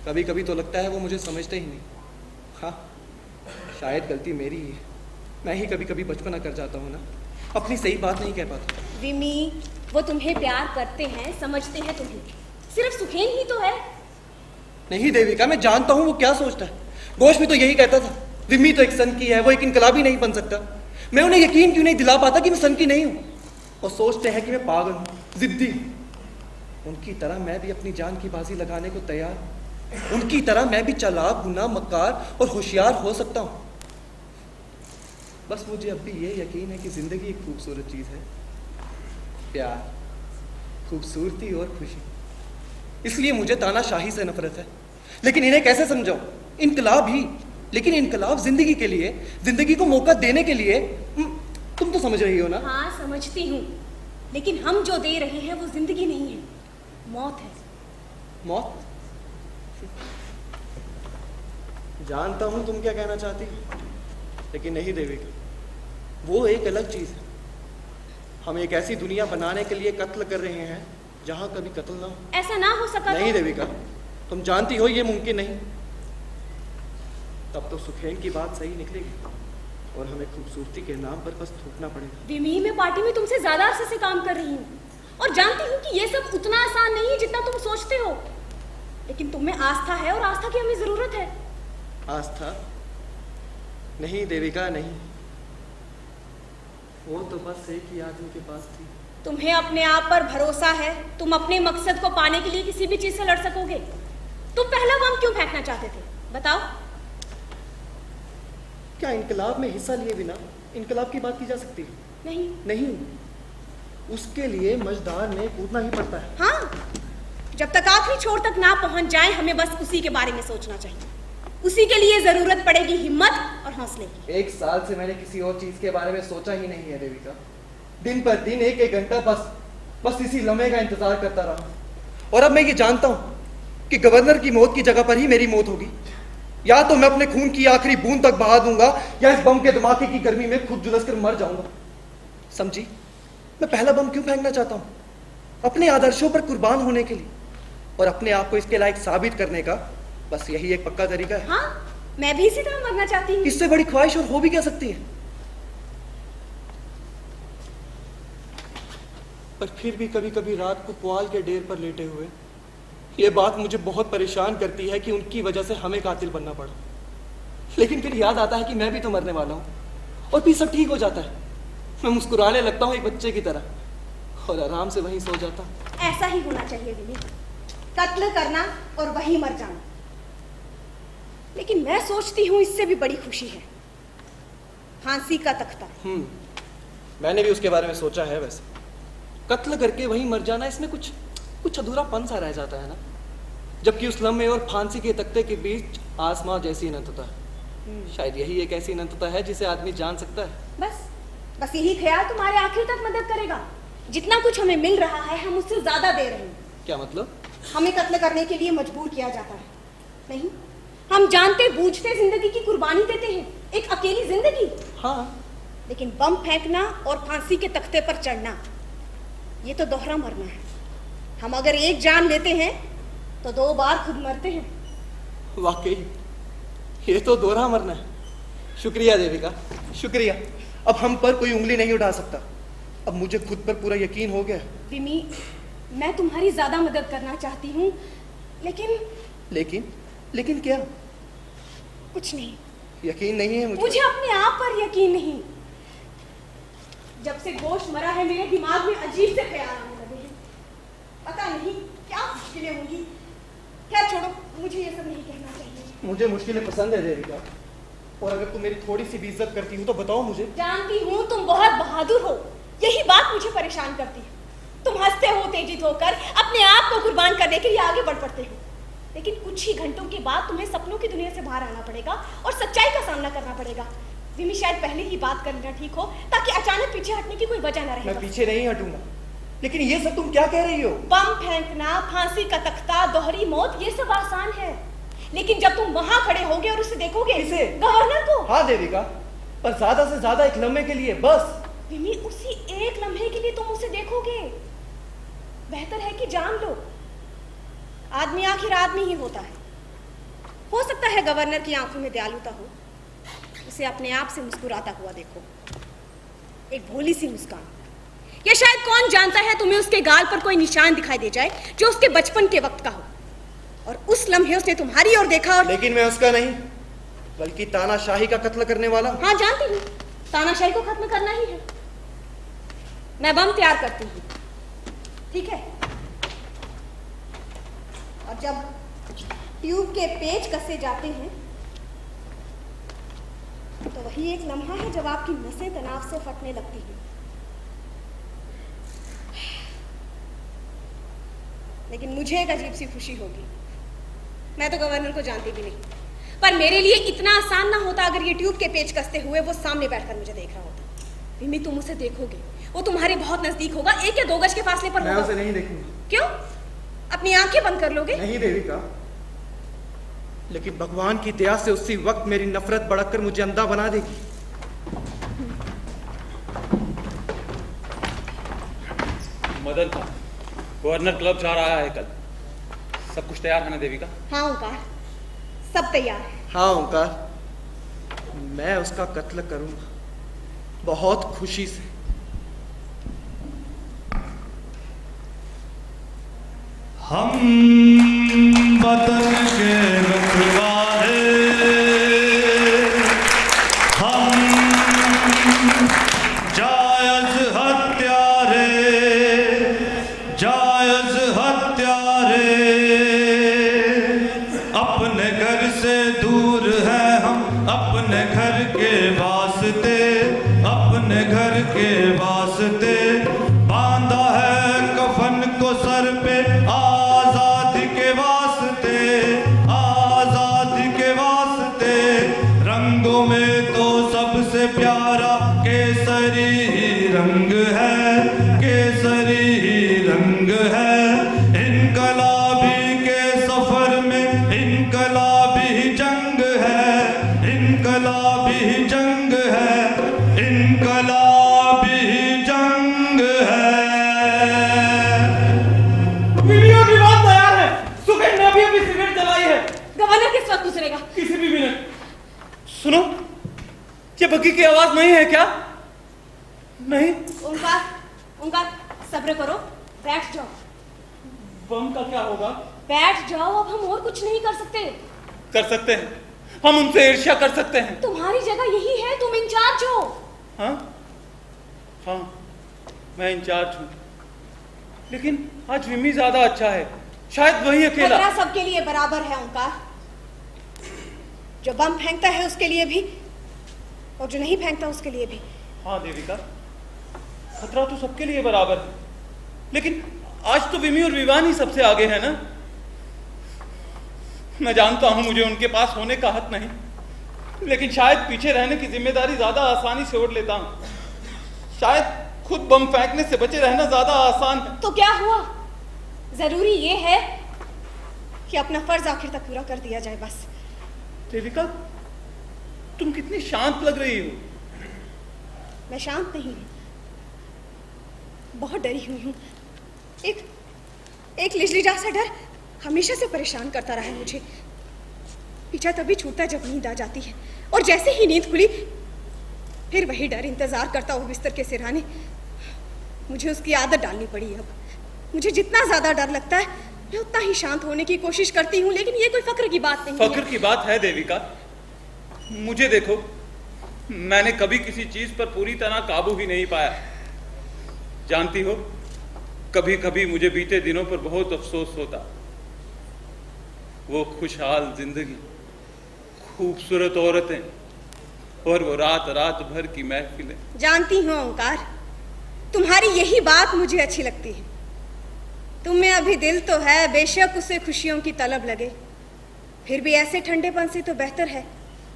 कभी कभी तो लगता है वो मुझे समझते ही नहीं। हाँ, शायद गलती मेरी ही है, मैं ही कभी कभी बचपना कर जाता हूँ ना, अपनी सही बात नहीं कह पाता। विमी, वो तुम्हें प्यार करते हैं, समझते हैं तुम्हें, सिर्फ सुखेन ही तो है। नहीं देविका, मैं जानता हूँ वो क्या सोचता है। घोष भी तो यही कहता था, विमी तो एक सन की है, वो एक इनकलाबी नहीं बन सकता। मैं उन्हें यकीन क्यों नहीं दिला पाता कि मैं सन की नहीं हूँ, और सोचते हैं कि मैं पागल हूँ, जिद्दी। उनकी तरह मैं भी अपनी जान की बाजी लगाने को तैयार, उनकी तरह मैं भी चालाक, गुना, मक्कार और होशियार हो सकता हूँ। बस मुझे अब भी ये यकीन है कि ज़िंदगी एक खूबसूरत चीज़ है। प्यार, खूबसूरती और खुशी। इसलिए मुझे तानाशाही से नफरत है। लेकिन इन्हें कैसे समझाऊं? इनकलाब ही, लेकिन इनकलाब जिंदगी के लिए, जिंदगी को मौका देने के लिए। तुम तो समझ रही हो ना? हाँ समझती हूँ, लेकिन हम जो दे रहे हैं वो जिंदगी नहीं है, मौत है। मौत? जानता हूं तुम क्या कहना चाहती हो, लेकिन नहीं देविका, वो एक अलग चीज है। हम एक ऐसी दुनिया बनाने के लिए कत्ल कर रहे हैं जहां कभी कत्ल ना हो। ऐसा ना हो सका नहीं तो? देविका, तुम जानती हो ये मुमकिन नहीं। तब तो सुखैन की बात सही निकलेगी और हमें खूबसूरती के नाम पर बस थूकना पड़ेगा। विमी, मैं पार्टी में तुमसे ज्यादा अरसे से काम कर रही हूँ और जानती हूँ कि ये सब उतना आसान नहीं है जितना तुम सोचते हो। लेकिन तुम में आस्था है और आस्था की हमें जरूरत है। आस्था? नहीं देविका, नहीं। वो तो बस एक ही आदमी के पास थी। तुम्हें अपने आप पर भरोसा है? तुम अपने मकसद को पाने के लिए किसी भी चीज से लड़ सकोगे? तुम पहला बम क्यों फेंकना चाहते थे, बताओ? क्या इनकलाब में हिस्सा लिए बिना इनकलाब की बात की जा सकती है? नहीं। नहीं, उसके लिए मजदार में कूदना ही पड़ता है। हाँ, जब तक आखिरी छोर तक ना पहुंच जाए हमें बस उसी के बारे में सोचना चाहिए। उसी के लिए जरूरत पड़ेगी हिम्मत और हौसले की। 1 साल से मैंने किसी और चीज के बारे में सोचा ही नहीं है देविका। दिन पर दिन, एक एक घंटा बस इसी लम्हे का इंतजार करता रहा। और अब मैं ये जानता हूं कि गवर्नर की मौत की जगह पर ही मेरी मौत होगी। या तो मैं अपने खून की आखिरी बूंद तक बहा दूंगा या इस बम के धमाके की गर्मी में खुद झुलस कर मर जाऊंगा। समझी? मैं पहला बम क्यों फेंकना चाहता हूं? अपने आदर्शों पर कुर्बान होने के लिए और अपने आप को इसके लायक साबित करने का बस यही एक पक्का तरीका है। हाँ, मैं भी इसी तरह मरना चाहती हूँ। इससे बड़ी ख्वाहिश और हो भी क्या सकती है? पर फिर भी कभी कभी रात को पुआल के डेर पर लेटे हुए ये बात मुझे बहुत परेशान करती है कि उनकी वजह से हमें कातिल बनना पड़ा। लेकिन फिर याद आता है कि मैं भी तो मरने वाला हूँ और फिर सब ठीक हो जाता है। मैं मुस्कुराने लगता हूँ एक बच्चे की तरह और आराम से वहीं सो जाता हूँ। ऐसा ही होना चाहिए विनी, कत्ल करना और वहीं मर जाना। लेकिन मैं सोचती हूँ इससे भी बड़ी खुशी है, फांसी का तख्ता। मैंने भी उसके बारे में सोचा है। वैसे कत्ल करके वहीं मर जाना, इसमें कुछ अधूरापन सा रह जाता है ना। जबकि उस लम्हे और फांसी के तख्ते के बीच आसमां जैसी अनंतता है। शायद यही एक ऐसी अनंतता है जिसे आदमी जान सकता है। बस यही ख्याल तुम्हारे आखिर तक मदद करेगा। जितना कुछ हमें मिल रहा है हम उससे ज्यादा दे रहे हैं। क्या मतलब? हमें कत्ल करने के लिए मजबूर किया जाता है। नहीं, हम जानते बूझते जिंदगी की कुर्बानी देते हैं, एक अकेली जिंदगी। हाँ, लेकिन बम फेंकना और फांसी के तख्ते पर चढ़ना, ये तो दोहरा मरना है। हम अगर एक जान लेते हैं तो 2 बार खुद मरते हैं। वाकई ये तो दोहरा मरना है। शुक्रिया देविका, शुक्रिया। अब हम पर कोई उंगली नहीं उठा सकता। अब मुझे खुद पर पूरा यकीन हो गया। विमी, मैं तुम्हारी ज्यादा मदद करना चाहती हूँ, लेकिन क्या? कुछ नहीं। यकीन नहीं है मुझे अपने आप पर यकीन नहीं। जब से गोश्त मरा है मेरे दिमाग में अजीब से ख्याल आने लगे हैं। पता नहीं क्या मुश्किलें होंगी। खैर छोड़ो, मुझे ये सब नहीं कहना चाहिए। मुझे मुश्किलें पसंद है देविका, और अगर तुम मेरी थोड़ी सी भी इज्जत करती हो तो बताओ मुझे। जानती हूँ तुम बहुत बहादुर हो, यही बात मुझे परेशान करती है। तुम हंसते हो तेजित होकर, अपने आप को कुर्बान करने के लिए आगे बढ़ पड़ते हो। लेकिन कुछ ही घंटों के बाद तुम्हें सपनों की दुनिया से बाहर आना पड़ेगा और सच्चाई का सामना करना पड़ेगा। विमी, शायद पहले ही बात करना ठीक हो ताकि अचानक पीछे हटने की कोई वजह न रहे। मैं पीछे नहीं हटूंगा। लेकिन ये सब तुम क्या कह रही हो? बम फेंकना, फांसी का तख्ता, दोहरी मौत, ये सब आसान है। लेकिन जब तुम वहां खड़े होगे और उसे देखोगे, इसे? गवर्नर को। हाँ देविका, पर ज्यादा से ज्यादा एक लम्हे के लिए बस। विमी, उसी एक लम्हे के लिए तुम उसे देखोगे। बेहतर है कि जान लो, आदमी आखिर आदमी ही होता है। हो सकता है गवर्नर की आंखों में दयालुता हो, उसे अपने आप से मुस्कुराता हुआ देखो, एक भोली सी मुस्कान। या शायद कौन जानता है तुम्हें उसके गाल पर कोई निशान दिखाई दे जाए जो उसके बचपन के वक्त का हो, और उस लम्हे उसने तुम्हारी ओर देखा और। लेकिन मैं उसका नहीं, बल्कि तानाशाही का कत्ल करने वाला। हाँ जानती हूँ, तानाशाही को खत्म करना ही है। मैं बम तैयार करती हूँ, ठीक है? और जब ट्यूब के पेच कसे जाते हैं तो वही यही एक लम्हा है जब आपकी नसें तनाव से फटने लगती हैं। लेकिन मुझे एक अजीब सी खुशी होगी। मैं तो गवर्नर को जानती भी नहीं, पर मेरे लिए इतना आसान ना होता अगर ये ट्यूब के पेच कसते हुए वो सामने बैठकर मुझे देख रहा होता। मिमी, तुम उसे देखोगे, वो तुम्हारे बहुत नजदीक होगा, 1 या 2 गज के फासले पर मैं होगा। उसे नहीं देखूंगा। क्यों? अपनी आंखें बंद कर लोगे? नहीं देविका, लेकिन भगवान की दया से उसी वक्त मेरी नफरत बढ़कर मुझे अंधा बना देगी। मदन था, गवर्नर क्लब जा रहा है कल। सब कुछ तैयार है ना देविका? हाँ ओंकार, सब तैयार है। हाँ ओंकार, मैं उसका कत्ल करूंगा, बहुत खुशी से। हम वतन के रखवाले, हम जायज हत्यारे, जायज हत्यारे, अपने घर से दूर है हम अपने घर के वास्ते, अपने घर के वास्ते बांधा है कफन को सर पे, आजादी के वास्ते, आजादी के वास्ते। रंगों में तो सबसे प्यारा केसरी ही रंग है, केसरी ही रंग है। इनकलाबी के सफर में इनकलाबी जंग है, इनकलाबी जंग है, इनकलाबी जंग है। वीडियो की बात तैयार है। सुगंध ने अभी सिगरेट जलाई है। गवर्नर किस वक्त गुजरेगा? किसी भी मिनट। सुनो, ये बग्गी की आवाज नहीं है क्या? नहीं। ओंकार, ओंकार, सब्र करो, बैठ जाओ। बम का क्या होगा? बैठ जाओ, अब हम और कुछ नहीं कर सकते। कर सकते हैं, हम उनसे ईर्ष्या कर सकते हैं। तुम्हारी जगह यही है, तुम इंचार्ज हो। हाँ हाँ, मैं इंचार्ज हूँ, लेकिन आज विमी ज्यादा अच्छा है, शायद वही अकेला। खतरा सबके लिए बराबर है ओंकार, जो बम फेंकता है उसके लिए भी और जो नहीं फेंकता उसके लिए भी। हाँ देविका, खतरा तो सबके लिए बराबर है, लेकिन आज तो विमी और विवान ही सबसे आगे है ना। मैं जानता हूं मुझे उनके पास होने का हक नहीं, लेकिन शायद पीछे रहने की जिम्मेदारी ज्यादा आसानी से ओढ़ लेता हूं। शायद खुद बम फेंकने से बचे रहना ज्यादा आसान है। तो क्या हुआ? जरूरी ये है कि अपना फर्ज आखिर तक पूरा कर दिया जाए बस। देविका, तुम कितनी शांत लग रही हो। मैं शांत नहीं हूं, बहुत डरी हुई हूं। एक लिजलीजा सा डर हमेशा से परेशान करता रहा है मुझे। पीछा तभी छूटता है जब नींद आ जाती है, और जैसे ही नींद खुली फिर वही डर इंतजार करता हुआ बिस्तर के सिरहाने। मुझे उसकी आदत डालनी पड़ी। अब मुझे जितना ज्यादा डर लगता है मैं उतना ही शांत होने की कोशिश करती हूँ, लेकिन ये कोई फक्र की बात नहीं है। फक्र की बात है देविका। मुझे देखो, मैंने कभी किसी चीज पर पूरी तरह काबू ही नहीं पाया। जानती हो, कभी कभी मुझे बीते दिनों पर बहुत अफसोस होता। वो खुशहाल जिंदगी, खूबसूरत औरतें और वो रात रात भर की महफिलें। जानती हूँ ओंकार, तुम्हारी यही बात मुझे अच्छी लगती है। तुम्हें अभी दिल तो है, बेशक उसे खुशियों की तलब लगे, फिर भी ऐसे ठंडेपन से तो बेहतर है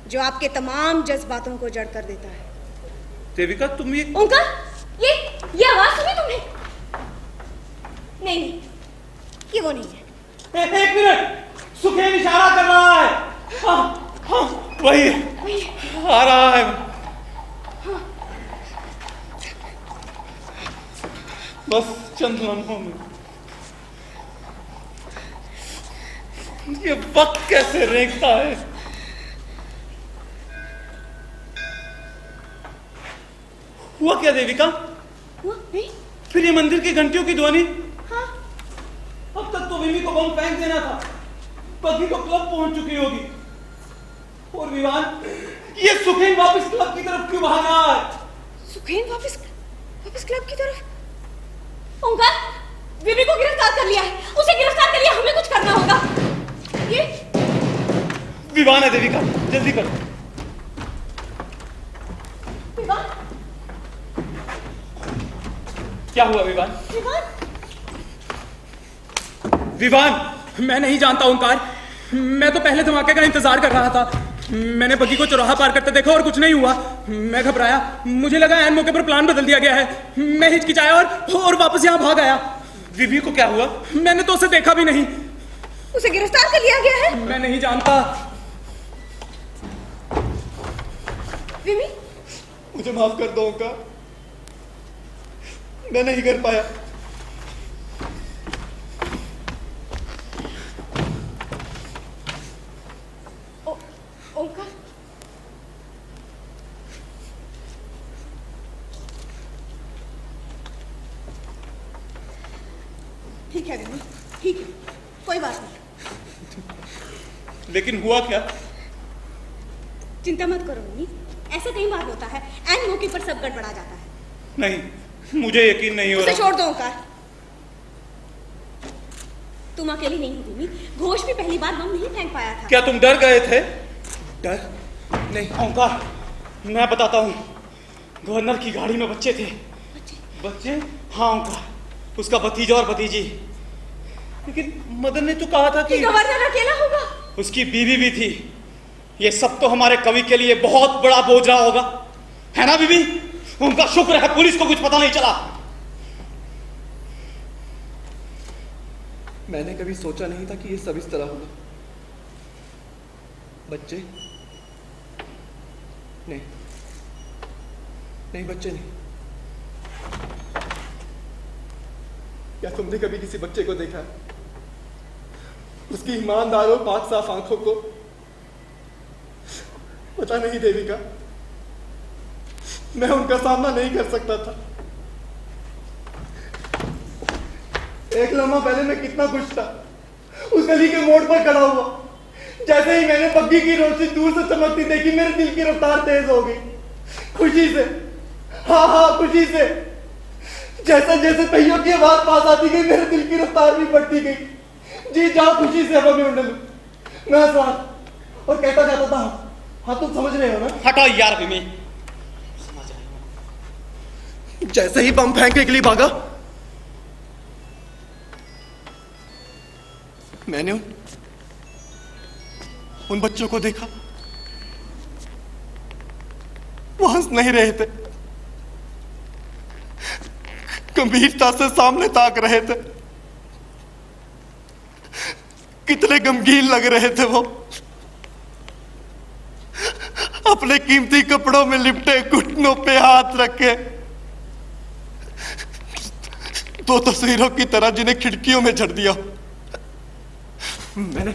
जो आपके तमाम जज्बातों को जड़ कर देता है। देविका, तुम ये ओंकार, ये आवाज सुनी तुमने? नहीं, ये वो नहीं है। एक मिनट, सुखेन इशारा कर रहा है। हाँ, हाँ, वही है, आ रहा है। हाँ। बस चंद लम्हों में ये वक्त कैसे रेंगता है। हुआ क्या देविका? हुआ नहीं? फिर ये मंदिर की घंटियों की ध्वनि। हाँ। अब तक तो विमी को बम फेंक देना था, बग्गी तो क्लब पहुंच चुकी होगी। और विवान, ये सुखेन वापस क्लब की तरफ क्यों भाग रहा है? सुखेन वापस क्लब की तरफ? ओंकार, विमी को गिरफ्तार कर लिया है, उसे गिरफ्तार कर लिया, हमें कुछ करना होगा। ये विवान है देविका, जल्दी करो। क्या हुआ विवान? विवान, विवान, मैं नहीं जानता ओंकार। मैं तो पहले धमाके का इंतजार कर रहा था। मैंने बग्गी को चौराहा पार करते देखा और कुछ नहीं हुआ। मैं घबराया, मुझे लगा ऐन मौके पर प्लान बदल दिया गया है। मैं हिचकिचाया और वापस यहाँ भाग आया। विवी को क्या हुआ? मैंने तो उसे देखा भी नहीं। उसे गिरफ्तार कर लिया गया है। मैं नहीं जानता। विमी, मुझे माफ कर दो ओंकार, मैं नहीं कर पाया। ओंकार, ठीक है विमी, ठीक है, कोई बात नहीं। लेकिन हुआ क्या? चिंता मत करो विमी, ऐसा कई बार होता है, ऐन मौके पर सब गड़बड़ा जाता है। नहीं, मुझे यकीन नहीं हो उसे रहा। छोड़ दो ओंकार, तुम अकेली नहीं हो विमी। घोष भी पहली बार बम नहीं फेंक पाया था। क्या तुम डर गए थे? डर नहीं। ओंकार, मैं बताता हूँ। गवर्नर की गाड़ी में बच्चे थे। बच्चे? हाँ ओंकार, उसका भतीजा और भतीजी। लेकिन मदन ने तो कहा था कि गवर्नर अकेला होगा। उसकी बीवी भी थी। ये सब तो हमारे कवि के लिए बहुत बड़ा बोझ रहा होगा, है ना बीबी? उनका शुक्र है पुलिस को कुछ पता नहीं चला। मैंने कभी सोचा नहीं था कि ये सब इस तरह होगा। बच्चे नहीं, नहीं बच्चे नहीं। क्या तुमने कभी किसी बच्चे को देखा? उसकी ईमानदार और पाक साफ आंखों को? पता नहीं देविका, मैं उनका सामना नहीं कर सकता था। एक लम्हा पहले मैं कितना खुश था, उस गली के मोड़ पर खड़ा हुआ। जैसे ही मैंने बग्गी की रोशनी दूर से चमकती देखी, मेरे दिल की रफ्तार तेज हो गई। खुशी से, हाँ खुशी से। जैसे जैसे पहियों की आवाज पास आती गई, मेरे दिल की रफ्तार भी बढ़ती गई। जी जहाँ खुशी से हवा में उड़ने लगी। मैं हंसा और कहता जाता था, हाँ तुम समझ रहे हो ना? हटाओ यार बीबी। जैसे ही बम फेंकने के लिए भागा, मैंने उन बच्चों को देखा। वो हंस नहीं रहे थे, गंभीरता से सामने ताक रहे थे। कितने गमगीन लग रहे थे वो, अपने कीमती कपड़ों में लिपटे, घुटनों पे हाथ रखे। दो तस्वीरों की तरह जिन्हें खिड़कियों में झड़ दिया। मैंने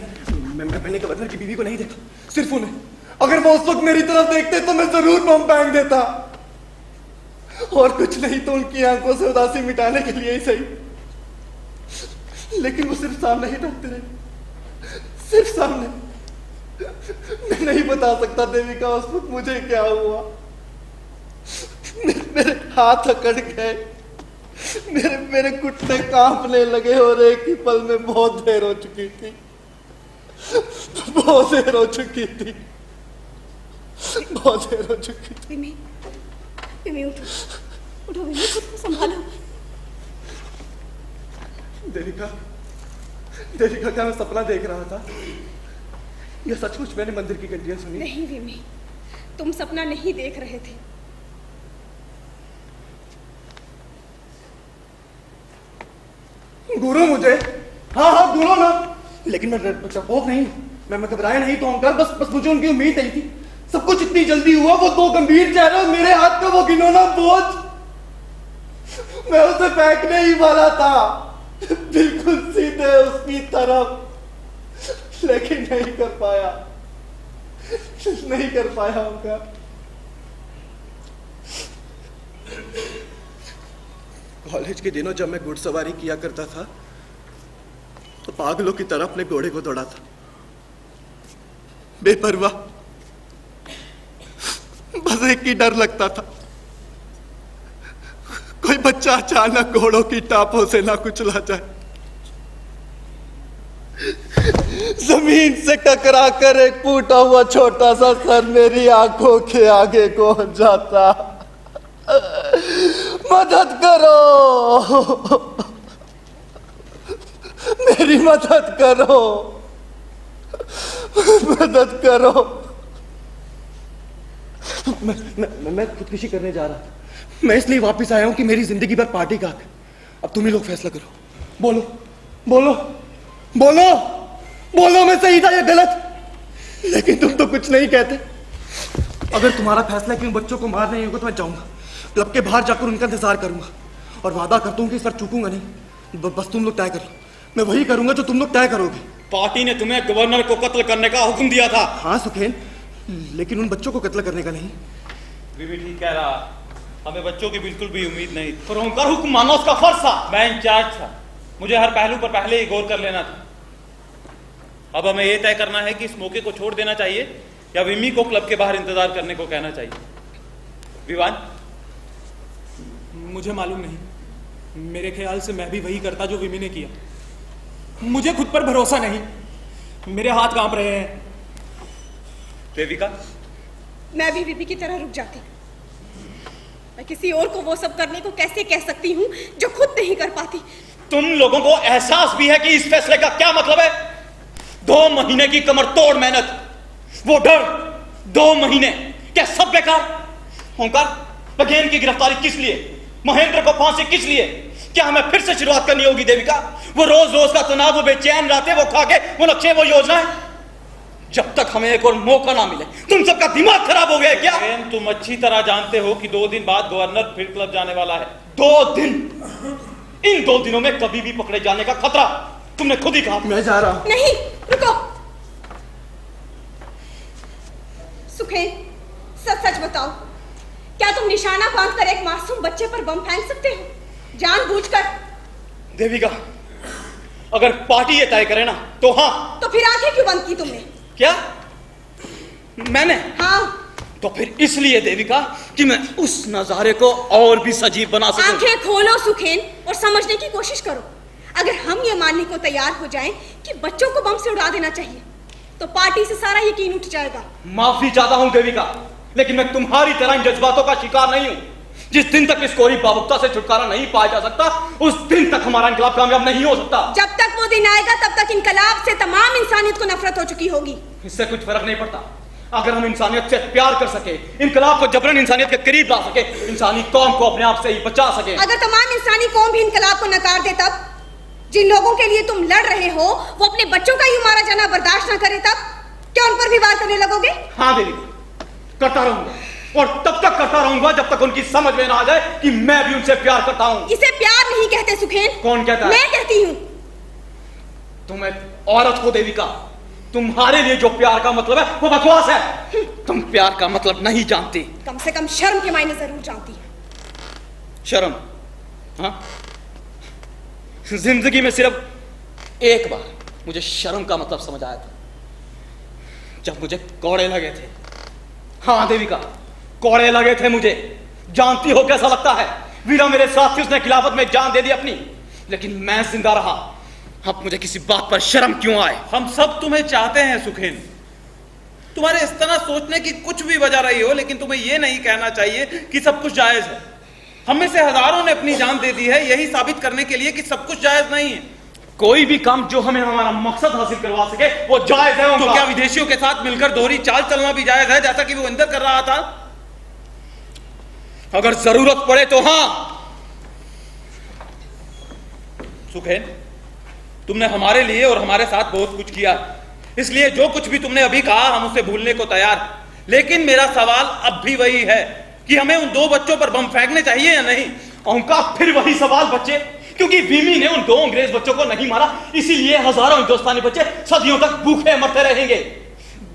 गवर्नर की बीवी को नहीं देखा, सिर्फ उन्हें। अगर वो उस वक्त मेरी तरफ देखते तो मैं जरूर बम फेंक देता, और कुछ नहीं तो उनकी आंखों से उदासी मिटाने के लिए ही सही। लेकिन वो सिर्फ सामने ही देखते रहे, सिर्फ सामने। मैं नहीं बता सकता देविका उस वक्त मुझे क्या हुआ। मेरे हाथ अकड़ गए, मेरे घुटने कांपने लगे, और एक ही पल में बहुत देर हो चुकी थी, बहुत देर हो चुकी थी, बहुत देर हो चुकी थी। विमी, विमी उठो, उठो विमी, खुद को संभालो। देविका, देविका क्या मैं सपना देख रहा था या सचमुच मैंने मंदिर की घंटियां सुनी? नहीं विमी, तुम सपना नहीं देख रहे थे। गुरु मुझे, हाँ गुरु ना, लेकिन मैं डरपोक नहीं, मैं घबराया नहीं तो अंकल, बस मुझे उनकी उम्मीद नहीं थी। सब कुछ इतनी जल्दी हुआ, वो दो गंभीर चेहरे और मेरे हाथ का वो घिनौना बोझ। मैं उसे फेंकने ही वाला था, बिल्कुल सीधे उसकी तरफ, लेकिन नहीं कर पाया, नहीं कर पाया उनका। कॉलेज के दिनों जब मैं घुड़सवारी किया करता था तो पागलों की तरह अपने घोड़े को दौड़ा था, बेपरवाह। बस एक ही डर लगता था, कोई बच्चा अचानक घोड़ों की टापों से ना कुचला जाए, जमीन से टकरा कर एक फूटा हुआ छोटा सा सर मेरी आंखों के आगे पहुंच जाता। मदद करो, मेरी मदद करो, मदद करो। मैं खुदकुशी करने जा रहा था। मैं इसलिए वापस आया हूं कि मेरी जिंदगी भर पार्टी का हक। अब तुम ही लोग फैसला करो। बोलो बोलो बोलो बोलो, मैं सही था या गलत? लेकिन तुम तो कुछ नहीं कहते। अगर तुम्हारा फैसला है कि उन बच्चों को मार नहीं होगा तो मैं जाऊंगा, क्लब के बाहर जाकर उनका इंतजार करूंगा और वादा करता हूं कि इस बार चूकूंगा नहीं। बस तुम लोग तय कर लो, मैं वही करूंगा जो तुम लोग तय करोगे। पार्टी ने तुम्हें गवर्नर को कत्ल करने का हुक्म दिया था। हाँ सुखेन, लेकिन उन बच्चों को कत्ल करने का नहीं। भी ठीक कह रहा, हमें बच्चों की बिल्कुल भी उम्मीद नहीं थी। पर ओंकार हुक्म मानना उसका फर्ज था। मैं इंचार्ज था, मुझे हर पहलू पर पहले ही गौर कर लेना था। अब हमें यह तय करना है कि इस मौके को छोड़ देना चाहिए या विमी को क्लब के बाहर इंतजार करने को कहना चाहिए। विवान, मुझे मालूम नहीं, मेरे ख्याल से मैं भी वही करता जो विमी ने किया। मुझे खुद पर भरोसा नहीं, मेरे हाथ कांप रहे हैं। देविका, मैं भी विमी की तरह रुक जाती। मैं किसी और को वो सब करने को कैसे कह सकती हूँ जो खुद नहीं कर पाती। तुम लोगों को एहसास भी है कि इस फैसले का क्या मतलब है? 2 महीने की कमर तोड़ मेहनत, वो डर, 2 महीने, क्या सब बेकार? ओंकार, बघेल की गिरफ्तारी किस लिए? महेंद्र को फांसी किस लिए? क्या हमें फिर से शुरुआत करनी होगी देविका? वो रोज रोज का तनाव, वो बेचैन रातें, वो खाके, वो नक्शे, वो योजना है। जब तक हमें एक और मौका ना मिले, तुम सबका दिमाग खराब हो गया क्या? तुम अच्छी तरह जानते हो कि 2 दिन बाद गवर्नर फिर क्लब जाने वाला है। 2 दिन? इन 2 दिनों में कभी भी पकड़े जाने का खतरा, तुमने खुद ही कहा। मैं जा रहा हूं। नहीं, रुको। सुखेन, सच सच बताओ, क्या तुम निशाना बांधकर एक मासूम बच्चे पर बम फेंक सकते हो जानबूझकर? देविका, अगर पार्टी ये तय करे ना तो हाँ। तो फिर आंखें क्यों बंद की तुमने? क्या मैंने? हाँ। तो फिर इसलिए देविका कि मैं उस नजारे को और भी सजीव बना सकूं। आंखें खोलो सुखेन और समझने की कोशिश करो। अगर हम ये मानने को तैयार हो जाएं कि बच्चों को बम से उड़ा देना चाहिए तो पार्टी से सारा यकीन उठ जाएगा। माफी चाहता हूं देविका, लेकिन मैं तुम्हारी तरह इन जज्बातों का शिकार नहीं हूं। जिस दिन तक इस कोरी भावुकता से छुटकारा नहीं पाया जा सकता, उस दिन तक हमारा इनकलाब कामयाब नहीं हो सकता। जब तक वो दिन आएगा तब तक इनकलाब से तमाम इंसानियत को नफरत हो चुकी होगी। इससे कुछ फर्क नहीं पड़ता। अगर हम इंसानियत से प्यार कर सके, इनकलाब को जबरन इंसानियत के करीब ला सके, इंसानी कौम को अपने आप से ही बचा सके। अगर तमाम इंसानी कौम भी इनकलाब को नकार दे, तब जिन लोगों के लिए तुम लड़ रहे हो वो अपने बच्चों का ही मारा जाना बर्दाश्त न करे, तब क्या उन पर भी वार करने लगोगे? हाँ देवी, करता रहूंगा और तब तक करता रहूंगा जब तक उनकी समझ में ना आ जाए कि मैं भी उनसे प्यार करता हूं। इसे प्यार नहीं कहते सुखेन। कौन कहता है? मैं कहती हूं। तुम एक औरत हो देविका, तुम्हारे लिए जो प्यार का मतलब है वो बकवास है। तुम प्यार का मतलब नहीं जानती। कम से कम शर्म के मायने जरूर जानती है। शर्म? हाँ, जिंदगी में सिर्फ एक बार मुझे शर्म का मतलब समझ आया था, जब मुझे कोड़े लगे थे। हाँ देविका, कोड़े लगे थे मुझे। जानती हो कैसा लगता है? वीरा मेरे साथी, उसने खिलाफत में जान दे दी अपनी, लेकिन मैं जिंदा रहा। अब मुझे किसी बात पर शर्म क्यों आए? हम सब तुम्हें चाहते हैं सुखेन। तुम्हारे इस तरह सोचने की कुछ भी वजह रही हो, लेकिन तुम्हें यह नहीं कहना चाहिए कि सब कुछ जायज है। हम में से हजारों ने अपनी जान दे दी है यही साबित करने के लिए कि सब कुछ जायज नहीं है। कोई भी काम जो हमें हमारा मकसद हासिल करवा सके वो जायज है। तो क्या विदेशियों के साथ मिलकर दोहरी चाल चलना भी जायज है, जैसा कि वो इंदर कर रहा था? अगर जरूरत पड़े तो हाँ। सुखेन, तुमने हमारे लिए और हमारे साथ बहुत कुछ किया, इसलिए जो कुछ भी तुमने अभी कहा हम उसे भूलने को तैयार हैं। लेकिन मेरा सवाल अब भी वही है कि हमें उन 2 बच्चों पर बम फेंकने चाहिए या नहीं? उनका फिर वही सवाल बच्चे, क्योंकि विमी ने उन 2 अंग्रेज बच्चों को नहीं मारा, इसीलिए हजारों हिंदुस्तानी बच्चे सदियों तक भूखे मरते रहेंगे।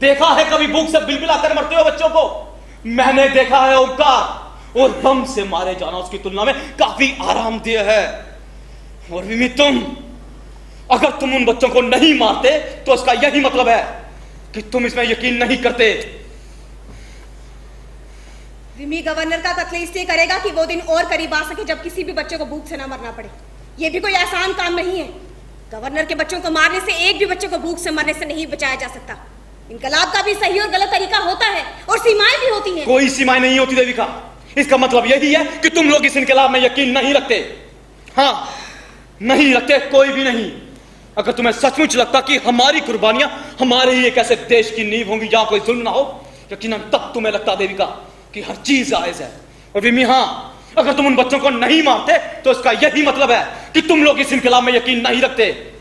देखा है कभी भूख से बिलबिलाकर मरते हुए बच्चों को? मैंने देखा है ओंकार, और बम से मारे जाना उसकी तुलना में काफी आरामदेह है। और विमी, अगर तुम उन बच्चों को नहीं मारते तो इसका यही मतलब है कि तुम इसमें यकीन नहीं करते। विमी गवर्नर का कत्ल इसलिए करेगा कि वो दिन और करीब आ सके जब किसी भी बच्चे को भूख से ना मरना पड़े। ये भी कोई आसान काम नहीं है। गवर्नर के बच्चों को मारने से एक भी बच्चे को भूख से मरने से नहीं बचाया जा सकता। इनकलाब का भी सही और गलत तरीका होता है और सीमाएं भी होती हैं। कोई सीमाएं नहीं होती देविका। इसका मतलब यही है कि तुम लोग इस इनकलाब में यकीन नहीं रखते। हाँ, नहीं रखते, कोई भी नहीं। अगर तुम्हें सचमुच लगता कि हमारी कुर्बानियां हमारे ही एक ऐसे देश की नींव होंगी जहां कोई जुल्म ना हो, यकीनन तब तुम्हें लगता देविका कि हर चीज जायज है। और विमी, हाँ, अगर तुम उन बच्चों को नहीं मारते तो इसका यही मतलब है कि तुम लोग इस इनकलाब में यकीन नहीं रखते।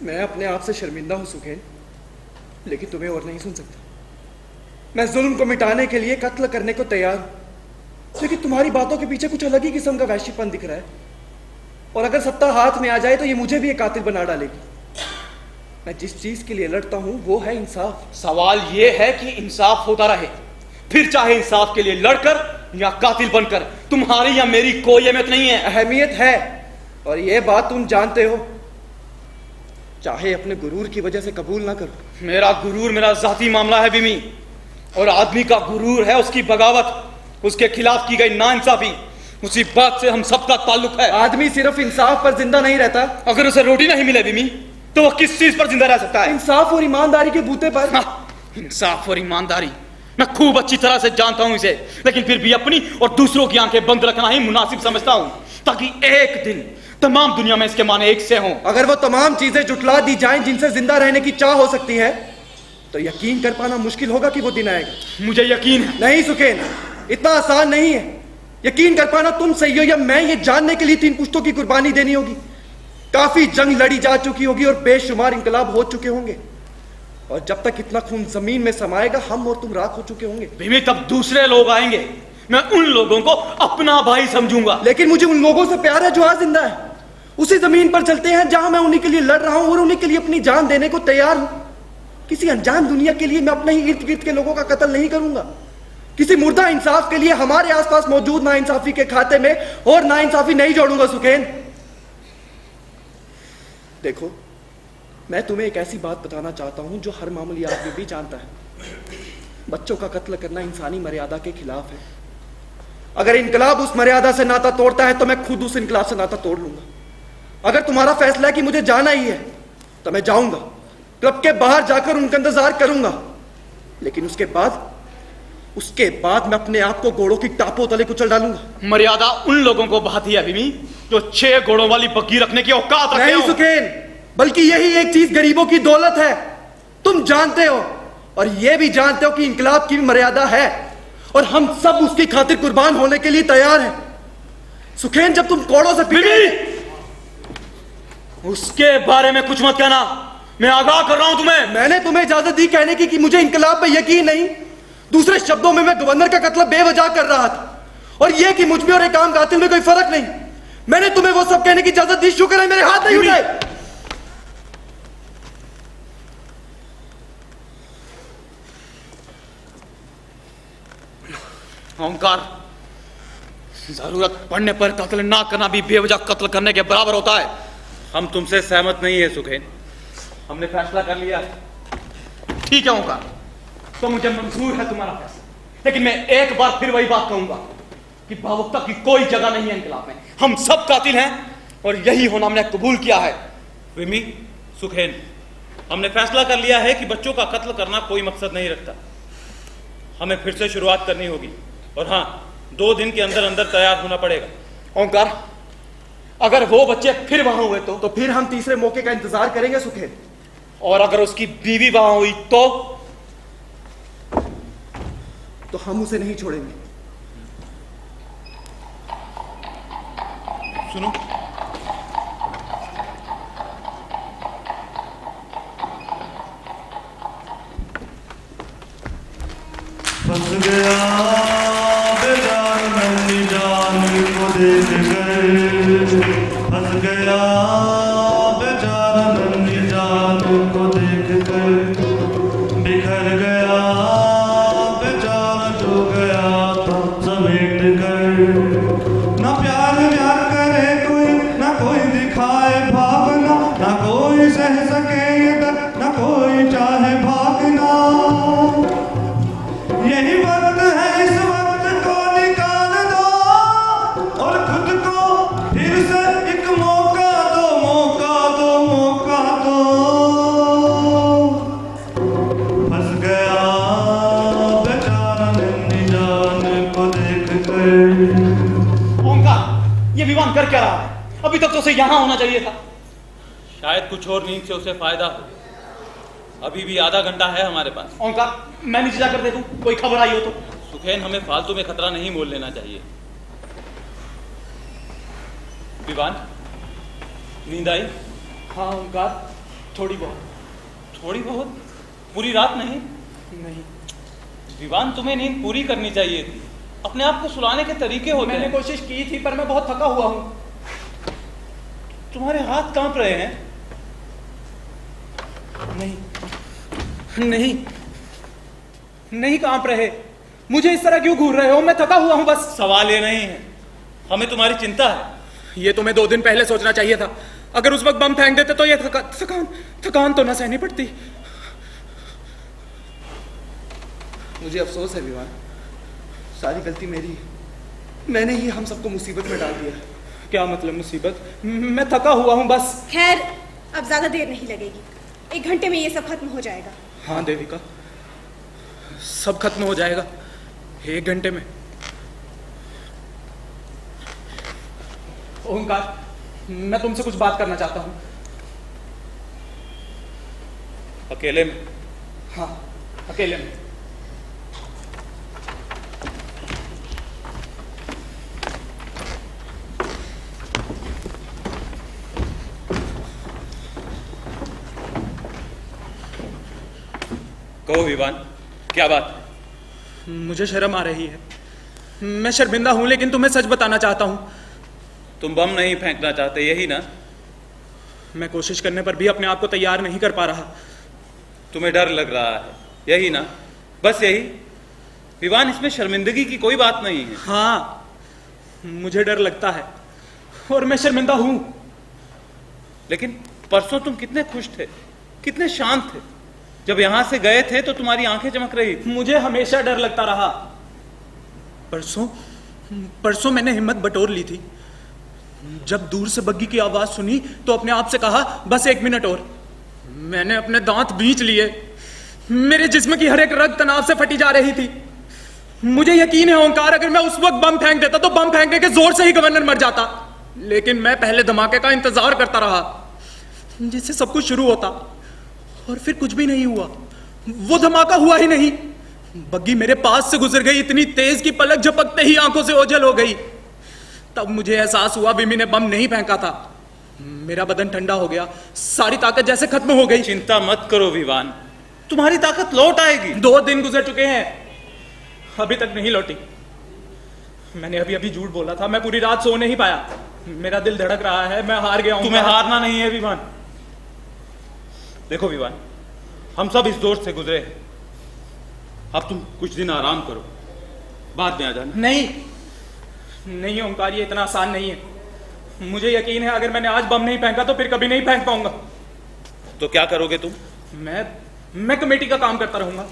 मैं अपने आप से शर्मिंदा हूं सुखैन, लेकिन तुम्हें और नहीं सुन सकता। मैं जुल्म को मिटाने के लिए कत्ल करने को तैयार हूं, लेकिन तुम्हारी बातों के पीछे कुछ अलग ही किस्म का वैश्यपन दिख रहा है, और अगर सत्ता हाथ में आ जाए तो ये मुझे भी एक कातिल बना डालेगी। मैं जिस चीज के लिए लड़ता हूं वो है इंसाफ। सवाल ये है कि इंसाफ होता रहे, फिर चाहे इंसाफ के लिए लड़कर या कातिल बनकर। तुम्हारी या मेरी कोई अहमियत नहीं है। अहमियत है, और ये बात तुम जानते हो, चाहे अपने गुरूर की वजह से कबूल ना करो। मेरा गुरूर मेरा जाती मामला है विमी, और आदमी का गुरूर है उसकी बगावत, उसके खिलाफ की गई नाइंसाफी। उसी बात से हम सबका ताल्लुक है। आदमी सिर्फ इंसाफ पर जिंदा नहीं रहता। अगर उसे रोटी नहीं मिले विमी तो वह किस चीज पर जिंदा रह सकता है? इंसाफ और ईमानदारी के बूते पर। हाँ, इंसाफ और ईमानदारी, मैं खूब अच्छी तरह से जानता हूं इसे, लेकिन फिर भी अपनी और दूसरों की आंखें बंद रखना ही मुनासिब समझता हूं, ताकि एक दिन तमाम दुनिया में इसके माने एक से हों। अगर वो तमाम चीजें जुटला दी जाएं जिनसे जिंदा रहने की चाह हो सकती है, तो यकीन कर पाना मुश्किल होगा कि वो दिन आएगा। मुझे यकीन है। नहीं सुखैन, इतना आसान नहीं है। यकीन कर पाना तुम सही हो या मैं, ये जानने के लिए 3 पुश्तों की कुर्बानी देनी होगी। काफी जंग लड़ी जा चुकी होगी और बेशुमार इंकलाब हो चुके होंगे, और जब तक इतना खून जमीन में समाएगा हम और तुम राख हो चुके होंगे। भीमी, तब दूसरे लोग आएंगे, मैं उन लोगों को अपना भाई समझूंगा। लेकिन मुझे उन लोगों से प्यार है जो आज जिंदा है, उसी जमीन पर चलते हैं जहां मैं उन्हीं के लिए लड़ रहा हूं और उन्हीं के लिए अपनी जान देने को तैयार हूं। किसी अनजान दुनिया के लिए मैं अपने ही इर्द गिर्द के लोगों का कत्ल नहीं करूंगा। किसी मुर्दा इंसाफ के लिए हमारे आसपास मौजूद नाइंसाफी के खाते में और नाइंसाफी नहीं जोड़ूंगा सुखैन। देखो, मैं तुम्हें एक ऐसी बात बताना चाहता हूं जो हर मामूली आदमी भी जानता है। बच्चों का कत्ल करना इंसानी मर्यादा के खिलाफ है। अगर इनकलाब उस मर्यादा से नाता तोड़ता है तो मैं खुद उस इनकलाब से नाता तोड़ लूंगा। अगर तुम्हारा फैसला है कि मुझे जाना ही है तो मैं जाऊंगा, क्लब के बाहर जाकर उनका इंतजार करूंगा, लेकिन उसके बाद मैं अपने आप को घोड़ों की टापों तले कुचल डालूंगा। मर्यादा उन लोगों को बहाती है भीमी जो 6 घोड़ों वाली बग्घी रखने की औकात रखते नहीं हो। सुखैन, बल्कि यही एक चीज गरीबों की दौलत है। तुम जानते हो, और ये भी जानते हो कि इंकलाब की भी मर्यादा है, और हम सब उसकी खातिर कुर्बान होने के लिए तैयार हैं। सुखैन, जब तुम कोड़ों से भीमी, उसके बारे में कुछ मत कहना, मैं आगाह कर रहा हूं तुम्हें। मैंने तुम्हें इजाजत दी कहने की कि मुझे इंकलाब पे यकीन नहीं। दूसरे शब्दों में, मैं गवर्नर का कत्ल बेवजह कर रहा था, और यह कि मुझ में और एक आम कातिल में कोई फर्क नहीं। मैंने तुम्हें वो सब कहने की इजाजत दी, शुक्र है मेरे हाथ नहीं उठाए। ओंकार, जरूरत पड़ने पर कत्ल ना करना भी बेवजह कत्ल करने के बराबर होता है। हम तुमसे सहमत नहीं है सुखैन। हमने फैसला कर लिया। ठीक है ओंकार, तो मुझे मंजूर है तुम्हारा फैसला, लेकिन मैं एक बार फिर वही बात कहूंगा कि भावुकता की कोई जगह नहीं है इंकलाब में। हम सब कातिल हैं और यही होना हमने कबूल किया है। विमी, सुखैन, हमने फैसला कर लिया है कि बच्चों का कत्ल करना कोई मकसद नहीं रखता। हमें फिर से शुरुआत करनी होगी, और हाँ, 2 दिन के अंदर अंदर तैयार होना पड़ेगा। ओंकार, अगर वो बच्चे फिर वहां हुए तो फिर हम तीसरे मौके का इंतजार करेंगे सुखैन। और अगर उसकी बीवी वहां हुई तो हम उसे नहीं छोड़ेंगे। सुनो, फंस गया बेजान नन्ही जान को देख कर, फंस गया बेचारा नन्ही जान को देख कर, बिखर गया बेचारा जो गया था समेट कर। ना प्यार व्यार करे कोई, ना कोई दिखाए भावना, ना कोई सह सके ये दर्द, ना कोई चाहे भागना। यही वक्त है, इस वक्त को निकाल दो और खुद को फिर से एक मौका दो, मौका दो, मौका दो। फंस गया बेचारा नन्ही जान को देख कर क्या रहा है? अभी तक तो उसे यहां होना चाहिए था। शायद कुछ और नींद से उसे फायदा हो। अभी भी आधा घंटा है हमारे पास। ओंकार, मैं नीचे जाकर देखूं, कोई खबर आई हो तो। सुखैन, हमें फालतू में खतरा नहीं मोल लेना चाहिए। विवान, नींद आई? हाँ ओंकार, थोड़ी बहुत। थोड़ी बहुत? पूरी रात नहीं? नहीं, विवान, तुम्हें नींद पूरी करनी चाहिए थी। अपने आप को सुलाने के तरीके होते मैंने हैं। कोशिश की थी पर मैं बहुत थका हुआ हूं। तुम्हारे हाथ कांप रहे हैं। नहीं नहीं नहीं कांप रहे। मुझे इस तरह क्यों घूर रहे हो? मैं थका हुआ हूं बस। सवाल ये नहीं है, हमें तुम्हारी चिंता है। ये तो मैं 2 दिन पहले सोचना चाहिए था। अगर उस वक्त बम फेंक देते तो ये थकान तो ना सहनी पड़ती। मुझे अफसोस है विवान, सारी गलती मेरी है। मैंने ही हम सबको मुसीबत में डाल दिया। क्या मतलब मुसीबत? मैं थका हुआ हूं बस। खैर, अब ज्यादा देर नहीं लगेगी। 1 घंटे में ये सब खत्म हो जाएगा। हाँ देविका, सब खत्म हो जाएगा 1 घंटे में। ओंकार, मैं तुमसे कुछ बात करना चाहता हूं। अकेले में? हाँ, अकेले में। कहो विवान, क्या बात? मुझे शर्म आ रही है। मैं शर्मिंदा हूं, लेकिन तुम्हें सच बताना चाहता हूं। तुम बम नहीं फेंकना चाहते, यही ना? मैं कोशिश करने पर भी अपने आप को तैयार नहीं कर पा रहा। तुम्हें डर लग रहा है, यही ना? बस यही? विवान, इसमें शर्मिंदगी की कोई बात नहीं है। हाँ, मुझे डर लगता है और मैं शर्मिंदा हूं। लेकिन परसों तुम कितने खुश थे, कितने शांत थे। जब यहां से गए थे तो तुम्हारी आंखें चमक रही थी। मुझे हमेशा डर लगता रहा। परसों मैंने हिम्मत बटोर ली थी। जब दूर से बग्गी की आवाज सुनी तो अपने आप से कहा, बस 1 मिनट और। मैंने अपने दांत बींच लिए। मेरे जिस्म की हर एक रग तनाव से फटी जा रही थी। मुझे यकीन है ओंकार, अगर मैं उस वक्त बम फेंक देता तो बम फेंकने के जोर से ही गवर्नर मर जाता। लेकिन मैं पहले धमाके का इंतजार करता रहा, जिससे सब कुछ शुरू होता, और फिर कुछ भी नहीं हुआ। वो धमाका हुआ ही नहीं। बग्गी मेरे पास से गुजर गई इतनी तेज कि पलक झपकते ही आंखों से ओझल हो गई। तब मुझे एहसास हुआ विमी ने बम नहीं फेंका था। मेरा बदन ठंडा हो गया, सारी ताकत जैसे खत्म हो गई। चिंता मत करो विवान, तुम्हारी ताकत लौट आएगी। 2 दिन गुजर चुके हैं, अभी तक नहीं लौटी। मैंने अभी झूठ बोला था। मैं पूरी रात सो नहीं पाया। मेरा दिल धड़क रहा है, मैं हार गया हूं। तुम्हें हारना नहीं है विवान। देखो विवान, हम सब इस दौर से गुजरे हैं। अब तुम कुछ दिन आराम करो, बाद में आ जाना। नहीं ओंकार, ये इतना आसान नहीं है। मुझे यकीन है अगर मैंने आज बम नहीं फेंका तो फिर कभी नहीं फेंक पाऊंगा। तो क्या करोगे तुम? मैं कमेटी का काम करता रहूंगा,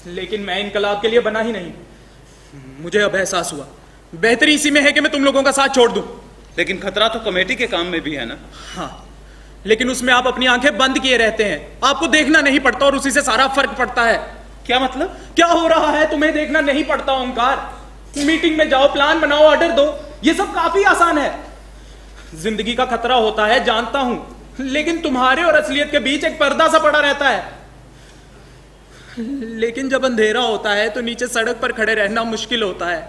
लेकिन मैं इनकलाब के लिए बना ही नहीं। मुझे अब एहसास हुआ, बेहतरी इसी में है कि मैं तुम लोगों का साथ छोड़ दूं। लेकिन खतरा तो कमेटी के काम में भी है ना? हाँ, लेकिन उसमें आप अपनी आंखें बंद किए रहते हैं। आपको देखना नहीं पड़ता और उसी से सारा फर्क पड़ता है। क्या मतलब? क्या हो रहा है तुम्हें देखना नहीं पड़ता ओंकार। मीटिंग में जाओ, प्लान बनाओ, ऑर्डर दो, ये सब काफी आसान है। जिंदगी का खतरा होता है, जानता हूं, लेकिन तुम्हारे और असलियत के बीच एक पर्दा सा पड़ा रहता है। लेकिन जब अंधेरा होता है तो नीचे सड़क पर खड़े रहना मुश्किल होता है।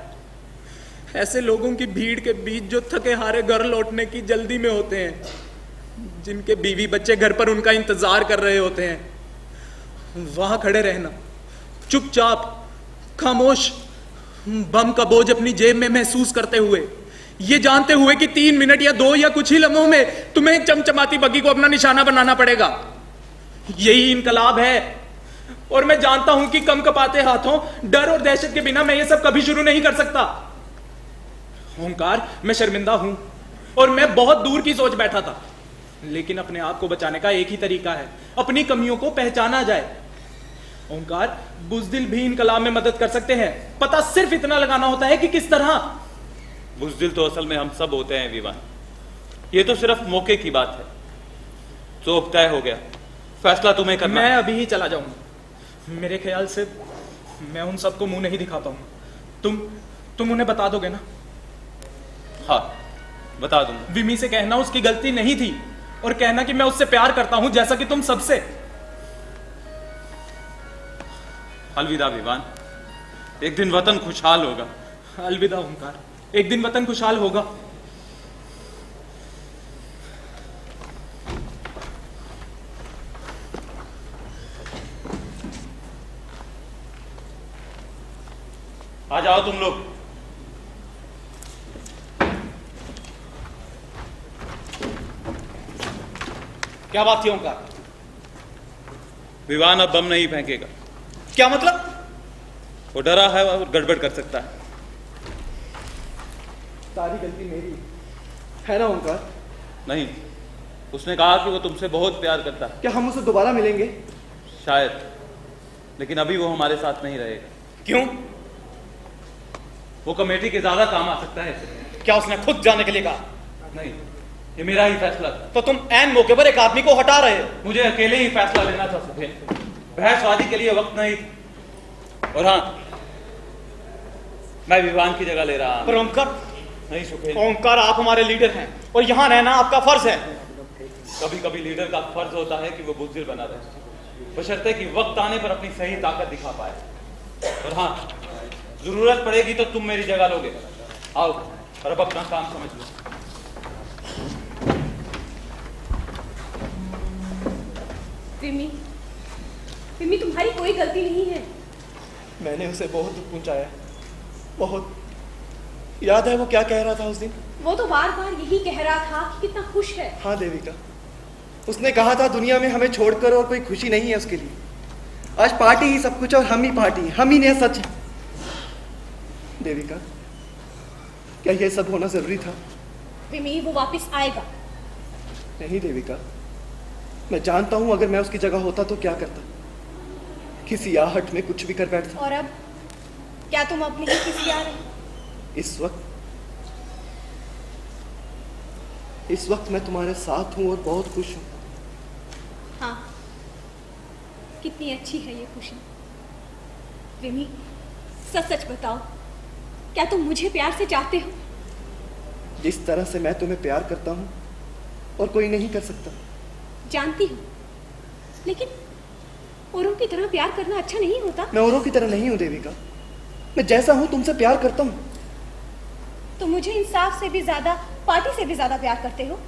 ऐसे लोगों की भीड़ के बीच जो थके हारे घर लौटने की जल्दी में होते हैं, जिनके बीवी बच्चे घर पर उनका इंतजार कर रहे होते हैं, वहां खड़े रहना, चुपचाप, खामोश, बम का बोझ अपनी जेब में महसूस करते हुए, ये जानते हुए कि 3 मिनट या 2 या कुछ ही लम्हों में तुम्हें एक चमचमाती बग्गी को अपना निशाना बनाना पड़ेगा। यही इनकलाब है। और मैं जानता हूं कि कम कपाते हाथों, डर और दहशत के बिना मैं ये सब कभी शुरू नहीं कर सकता। ओंकार, मैं शर्मिंदा हूं और मैं बहुत दूर की सोच बैठा था। लेकिन अपने आप को बचाने का एक ही तरीका है, अपनी कमियों को पहचाना जाए। ओंकार, बुज़दिल भी इनकलाब में मदद कर सकते हैं। पता सिर्फ इतना लगाना होता है कि किस तरह। बुज़दिल तो असल में हम सब होते हैं विवान। ये तो सिर्फ मौके की बात है। तो तय हो गया, फैसला तुम्हें करना। मैं अभी ही चला जाऊंगा। मेरे ख्याल से मैं उन सबको मुंह नहीं दिखा पाऊंगा। तुम उन्हें बता दोगे ना? हाँ, बता दूंगा। विमी से कहना उसकी गलती नहीं थी और कहना कि मैं उससे प्यार करता हूं जैसा कि तुम सबसे। अलविदा विवान, एक दिन वतन खुशहाल होगा। अलविदा ओंकार, एक दिन वतन खुशहाल होगा। आ जाओ तुम लोग। क्या बात थी ओंकार? विवान अब बम नहीं फेंकेगा। क्या मतलब? वो डरा है और गड़बड़ कर सकता है। सारी गलती मेरी है ना ओंकार? नहीं, उसने कहा कि वो तुमसे बहुत प्यार करता है। क्या हम उसे दोबारा मिलेंगे? शायद, लेकिन अभी वो हमारे साथ नहीं रहेगा। क्यों? वो कमेटी के ज्यादा काम आ सकता है। क्या उसने खुद जाने के लिए कहा? नहीं, ये मेरा ही फैसला था। तो तुम ऐन मौके पर एक आदमी को हटा रहे हो। मुझे अकेले ही फैसला लेना था सुहेल, बहसबाजी के लिए वक्त नहीं। और हाँ, मैं विवान की जगह ले रहा हूं। पर ओंकार, नहीं सुहेल, ओंकार आप हमारे लीडर हैं और यहाँ रहना आपका फर्ज है। कभी कभी लीडर का फर्ज होता है कि वो बुज़दिल बना रहे, बशर्ते कि वक्त आने पर अपनी सही ताकत दिखा पाए। और हाँ, जरूरत पड़ेगी तो तुम मेरी जगह लोगे। आओ और अब अपना काम समझ लो। विमी, विमी तुम्हारी कोई गलती नहीं है। मैंने उसे बहुत दुख पहुंचाया, बहुत। याद है वो क्या कह रहा था उस दिन? वो तो बार बार यही कह रहा था कि कितना खुश है। हाँ देविका, उसने कहा था दुनिया में हमें छोड़कर और कोई खुशी नहीं है उसके लिए। आज पार्टी ही सब कुछ और हम ही पार्टी, हम ही ने सच है। देविका, क्या ये सब होना जरूरी था? विमी, वो वापस आएगा। नहीं देविका, मैं जानता हूं अगर मैं उसकी जगह होता तो क्या करता। किसी आहट में कुछ भी कर बैठता। और अब क्या तुम अपनी ही किसी आ रहे? इस वक्त मैं तुम्हारे साथ हूं और बहुत खुश हूं। हाँ, कितनी अच्छी है ये खुशी। विमी, सच सच बताओ, क्या तुम मुझे प्यार से चाहते हो? जिस तरह से मैं तुम्हें प्यार करता हूं और कोई नहीं कर सकता। जानती हूँ, लेकिन औरों की तरह प्यार करना अच्छा नहीं होता। मैं औरों की तरह नहीं हूं देविका, मैं जैसा हूं तुमसे प्यार करता हूं। तो मुझे इंसाफ से भी ज्यादा, पार्टी से भी ज्यादा प्यार करते हो।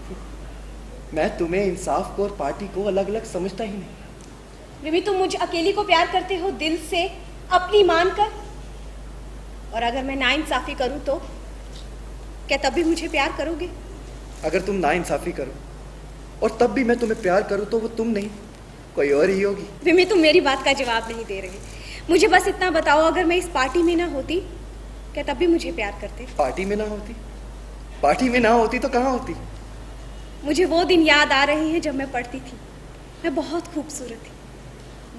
मैं तुम्हें इंसाफ को और पार्टी को अलग अलग समझता ही नहीं। विमी, तुम मुझे अकेली को प्यार करते हो, दिल से, अपनी मानकर। और अगर मैं नाइंसाफी करूं तो क्या तब भी मुझे प्यार करोगे? अगर तुम नाइंसाफी करो और तब भी मैं तुम्हें प्यार करूं तो वो तुम नहीं, कोई और ही होगी। विमी, तुम मेरी बात का जवाब नहीं दे रहे। मुझे बस इतना बताओ, अगर मैं इस पार्टी में ना होती, क्या तब भी मुझे प्यार करते? पार्टी में ना होती? पार्टी में ना होती तो कहाँ होती? मुझे वो दिन याद आ रहे हैं जब मैं पढ़ती थी। मैं बहुत खूबसूरत थी,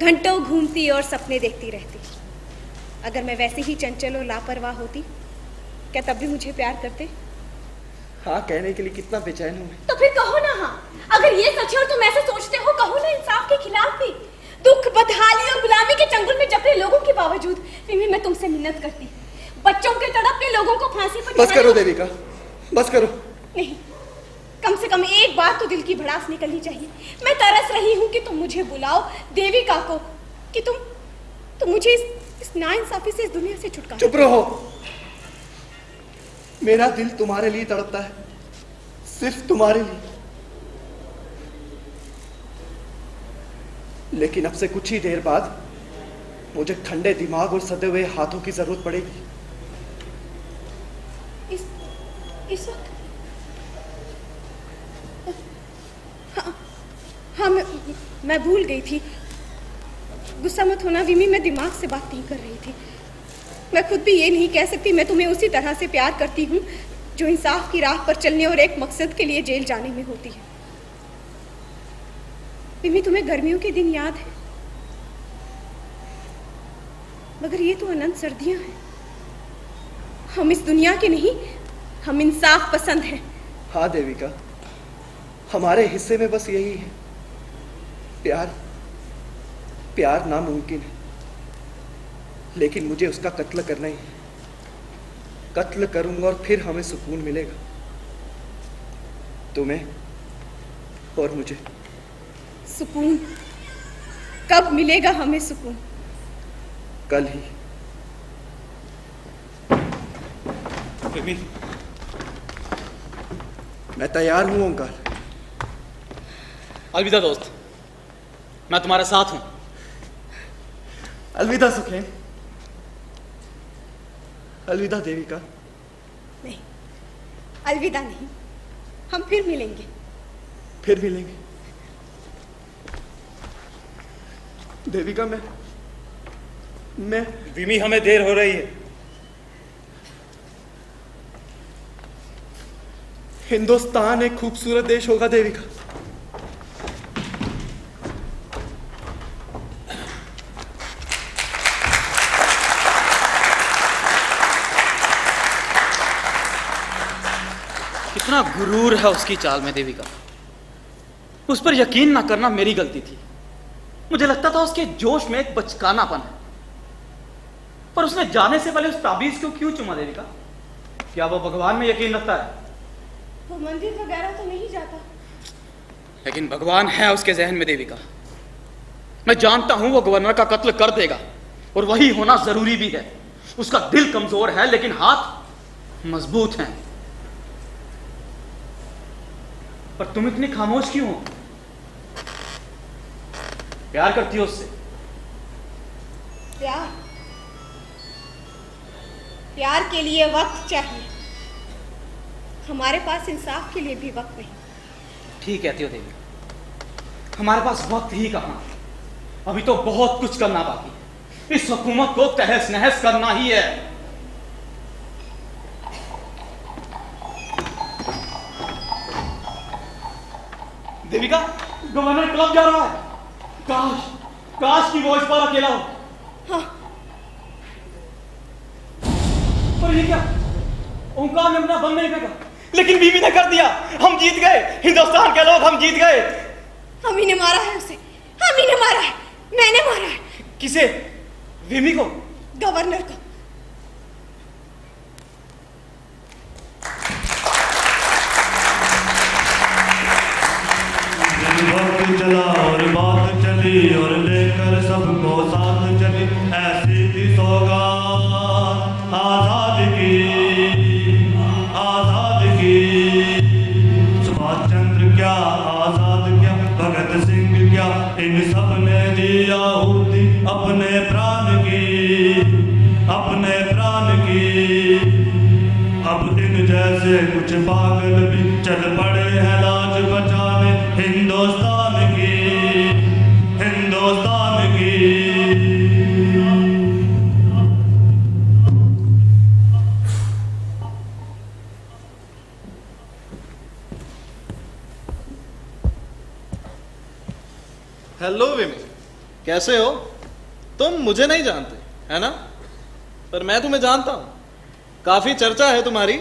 घंटों घूमती और सपने देखती रहती। अगर मैं वैसे ही चंचल और लापरवाह होती, क्या तब भी मुझे प्यार करते? हाँ कहने के लिए कितना बेचैन हूँ मैं। तो फिर कहो ना। हाँ, अगर ये सच है और तुम ऐसे सोचते हो, कहो ना इंसाफ के खिलाफ भी। दुख, बदहाली और गुलामी के चंगुल में जकड़े लोगों के बावजूद विमी, मैं तुमसे मिन्नत करती, बच्चों के तड़पते लोगों को फांसी पर। बस करो देविका, बस करो। नहीं, कम से कम एक बार तो दिल की भड़ास निकलनी चाहिए। मैं तरस रही हूँ कि तुम मुझे बुलाओ, देविका को, कि तुम मुझे इस नाइंसाफी से, इस दुनिया से छुटकारा। चुप रहो। मेरा दिल तुम्हारे लिए तड़पता है, सिर्फ तुम्हारे लिए। लेकिन अब से कुछ ही देर बाद मुझे ठंडे दिमाग और सदे हुए हाथों की जरूरत पड़ेगी। इस वक्त? हाँ, मैं भूल गई थी। गुस्सा मत होना विमी, मैं दिमाग से बात नहीं कर रही थी। मैं खुद भी ये नहीं कह सकती मैं तुम्हें उसी तरह से प्यार करती हूँ जो इंसाफ की राह पर चलने और एक मकसद के लिए जेल जाने में होती है। विमी, तुम्हें गर्मियों के दिन याद है? मगर ये तो अनंत सर्दियां हैं। हम इस दुनिया के नहीं, हम इंसाफ पसंद हैं। हाँ देविका, हमारे हिस्से में बस यही है। प्यार नामुमकिन है, लेकिन मुझे उसका कत्ल करना ही है। कत्ल करूंगा और फिर हमें सुकून मिलेगा। तुम्हें और मुझे। सुकून कब मिलेगा हमें सुकून? कल ही। रिमी, मैं तैयार हूं ओंकार। अलविदा दोस्त, मैं तुम्हारे साथ हूं। अलविदा सुखेन। अलविदा देविका। नहीं, अलविदा नहीं, हम फिर मिलेंगे। फिर मिलेंगे। देविका, मैं रिमी, हमें देर हो रही है। हिंदुस्तान एक खूबसूरत देश होगा देविका। कितना गुरूर है उसकी चाल में देविका। उस पर यकीन ना करना मेरी गलती थी। मुझे लगता था उसके जोश में एक बचकानापन है, पर उसने जाने से पहले उस ताबीज को क्यों चुमा देविका? क्या वो भगवान में यकीन रखता है? वो मंदिर वगैरह तो नहीं जाता। लेकिन भगवान है उसके जहन में देविका। मैं जानता हूं वो गवर्नर का कत्ल कर देगा, और वही होना जरूरी भी है। उसका दिल कमजोर है लेकिन हाथ मजबूत हैं। पर तुम इतनी खामोश क्यों हो? प्यार करती हो उससे? प्यार, प्यार के लिए वक्त चाहिए। हमारे पास इंसाफ के लिए भी वक्त नहीं। ठीक कहती हो देवी, हमारे पास वक्त ही कहां। अभी तो बहुत कुछ करना बाकी है। इस हुकूमत को तहस नहस करना ही है। देविका, गवर्नर क्लब जा रहा है। काश कि वो इस बार अकेला हो। हाँ। पर ये क्या? ओंकार ने अपना बम नहीं फेंका, लेकिन बीवी ने कर दिया। हम जीत गए, हिंदुस्तान के लोग, हम जीत गए। हम ही ने मारा है उसे, हम ही ने मारा है। मैंने मारा है। किसे? विमी को? गवर्नर को। वक्त चला और बात चली और लेकर सबको साथ चली, ऐसी थी सौगात आजाद की, आजाद की। सुभाष चंद्र क्या, आजाद क्या, भगत सिंह क्या, इन सब ने दी आहुति अपने प्राण की, अपने प्राण की। अब इन जैसे कुछ पागल भी चल पड़े हैं लाज बचाने हिंदुस्तान की, हिंदुस्तान की। हेलो विमी, कैसे हो? तुम मुझे नहीं जानते है ना, पर मैं तुम्हें जानता हूं। काफी चर्चा है तुम्हारी।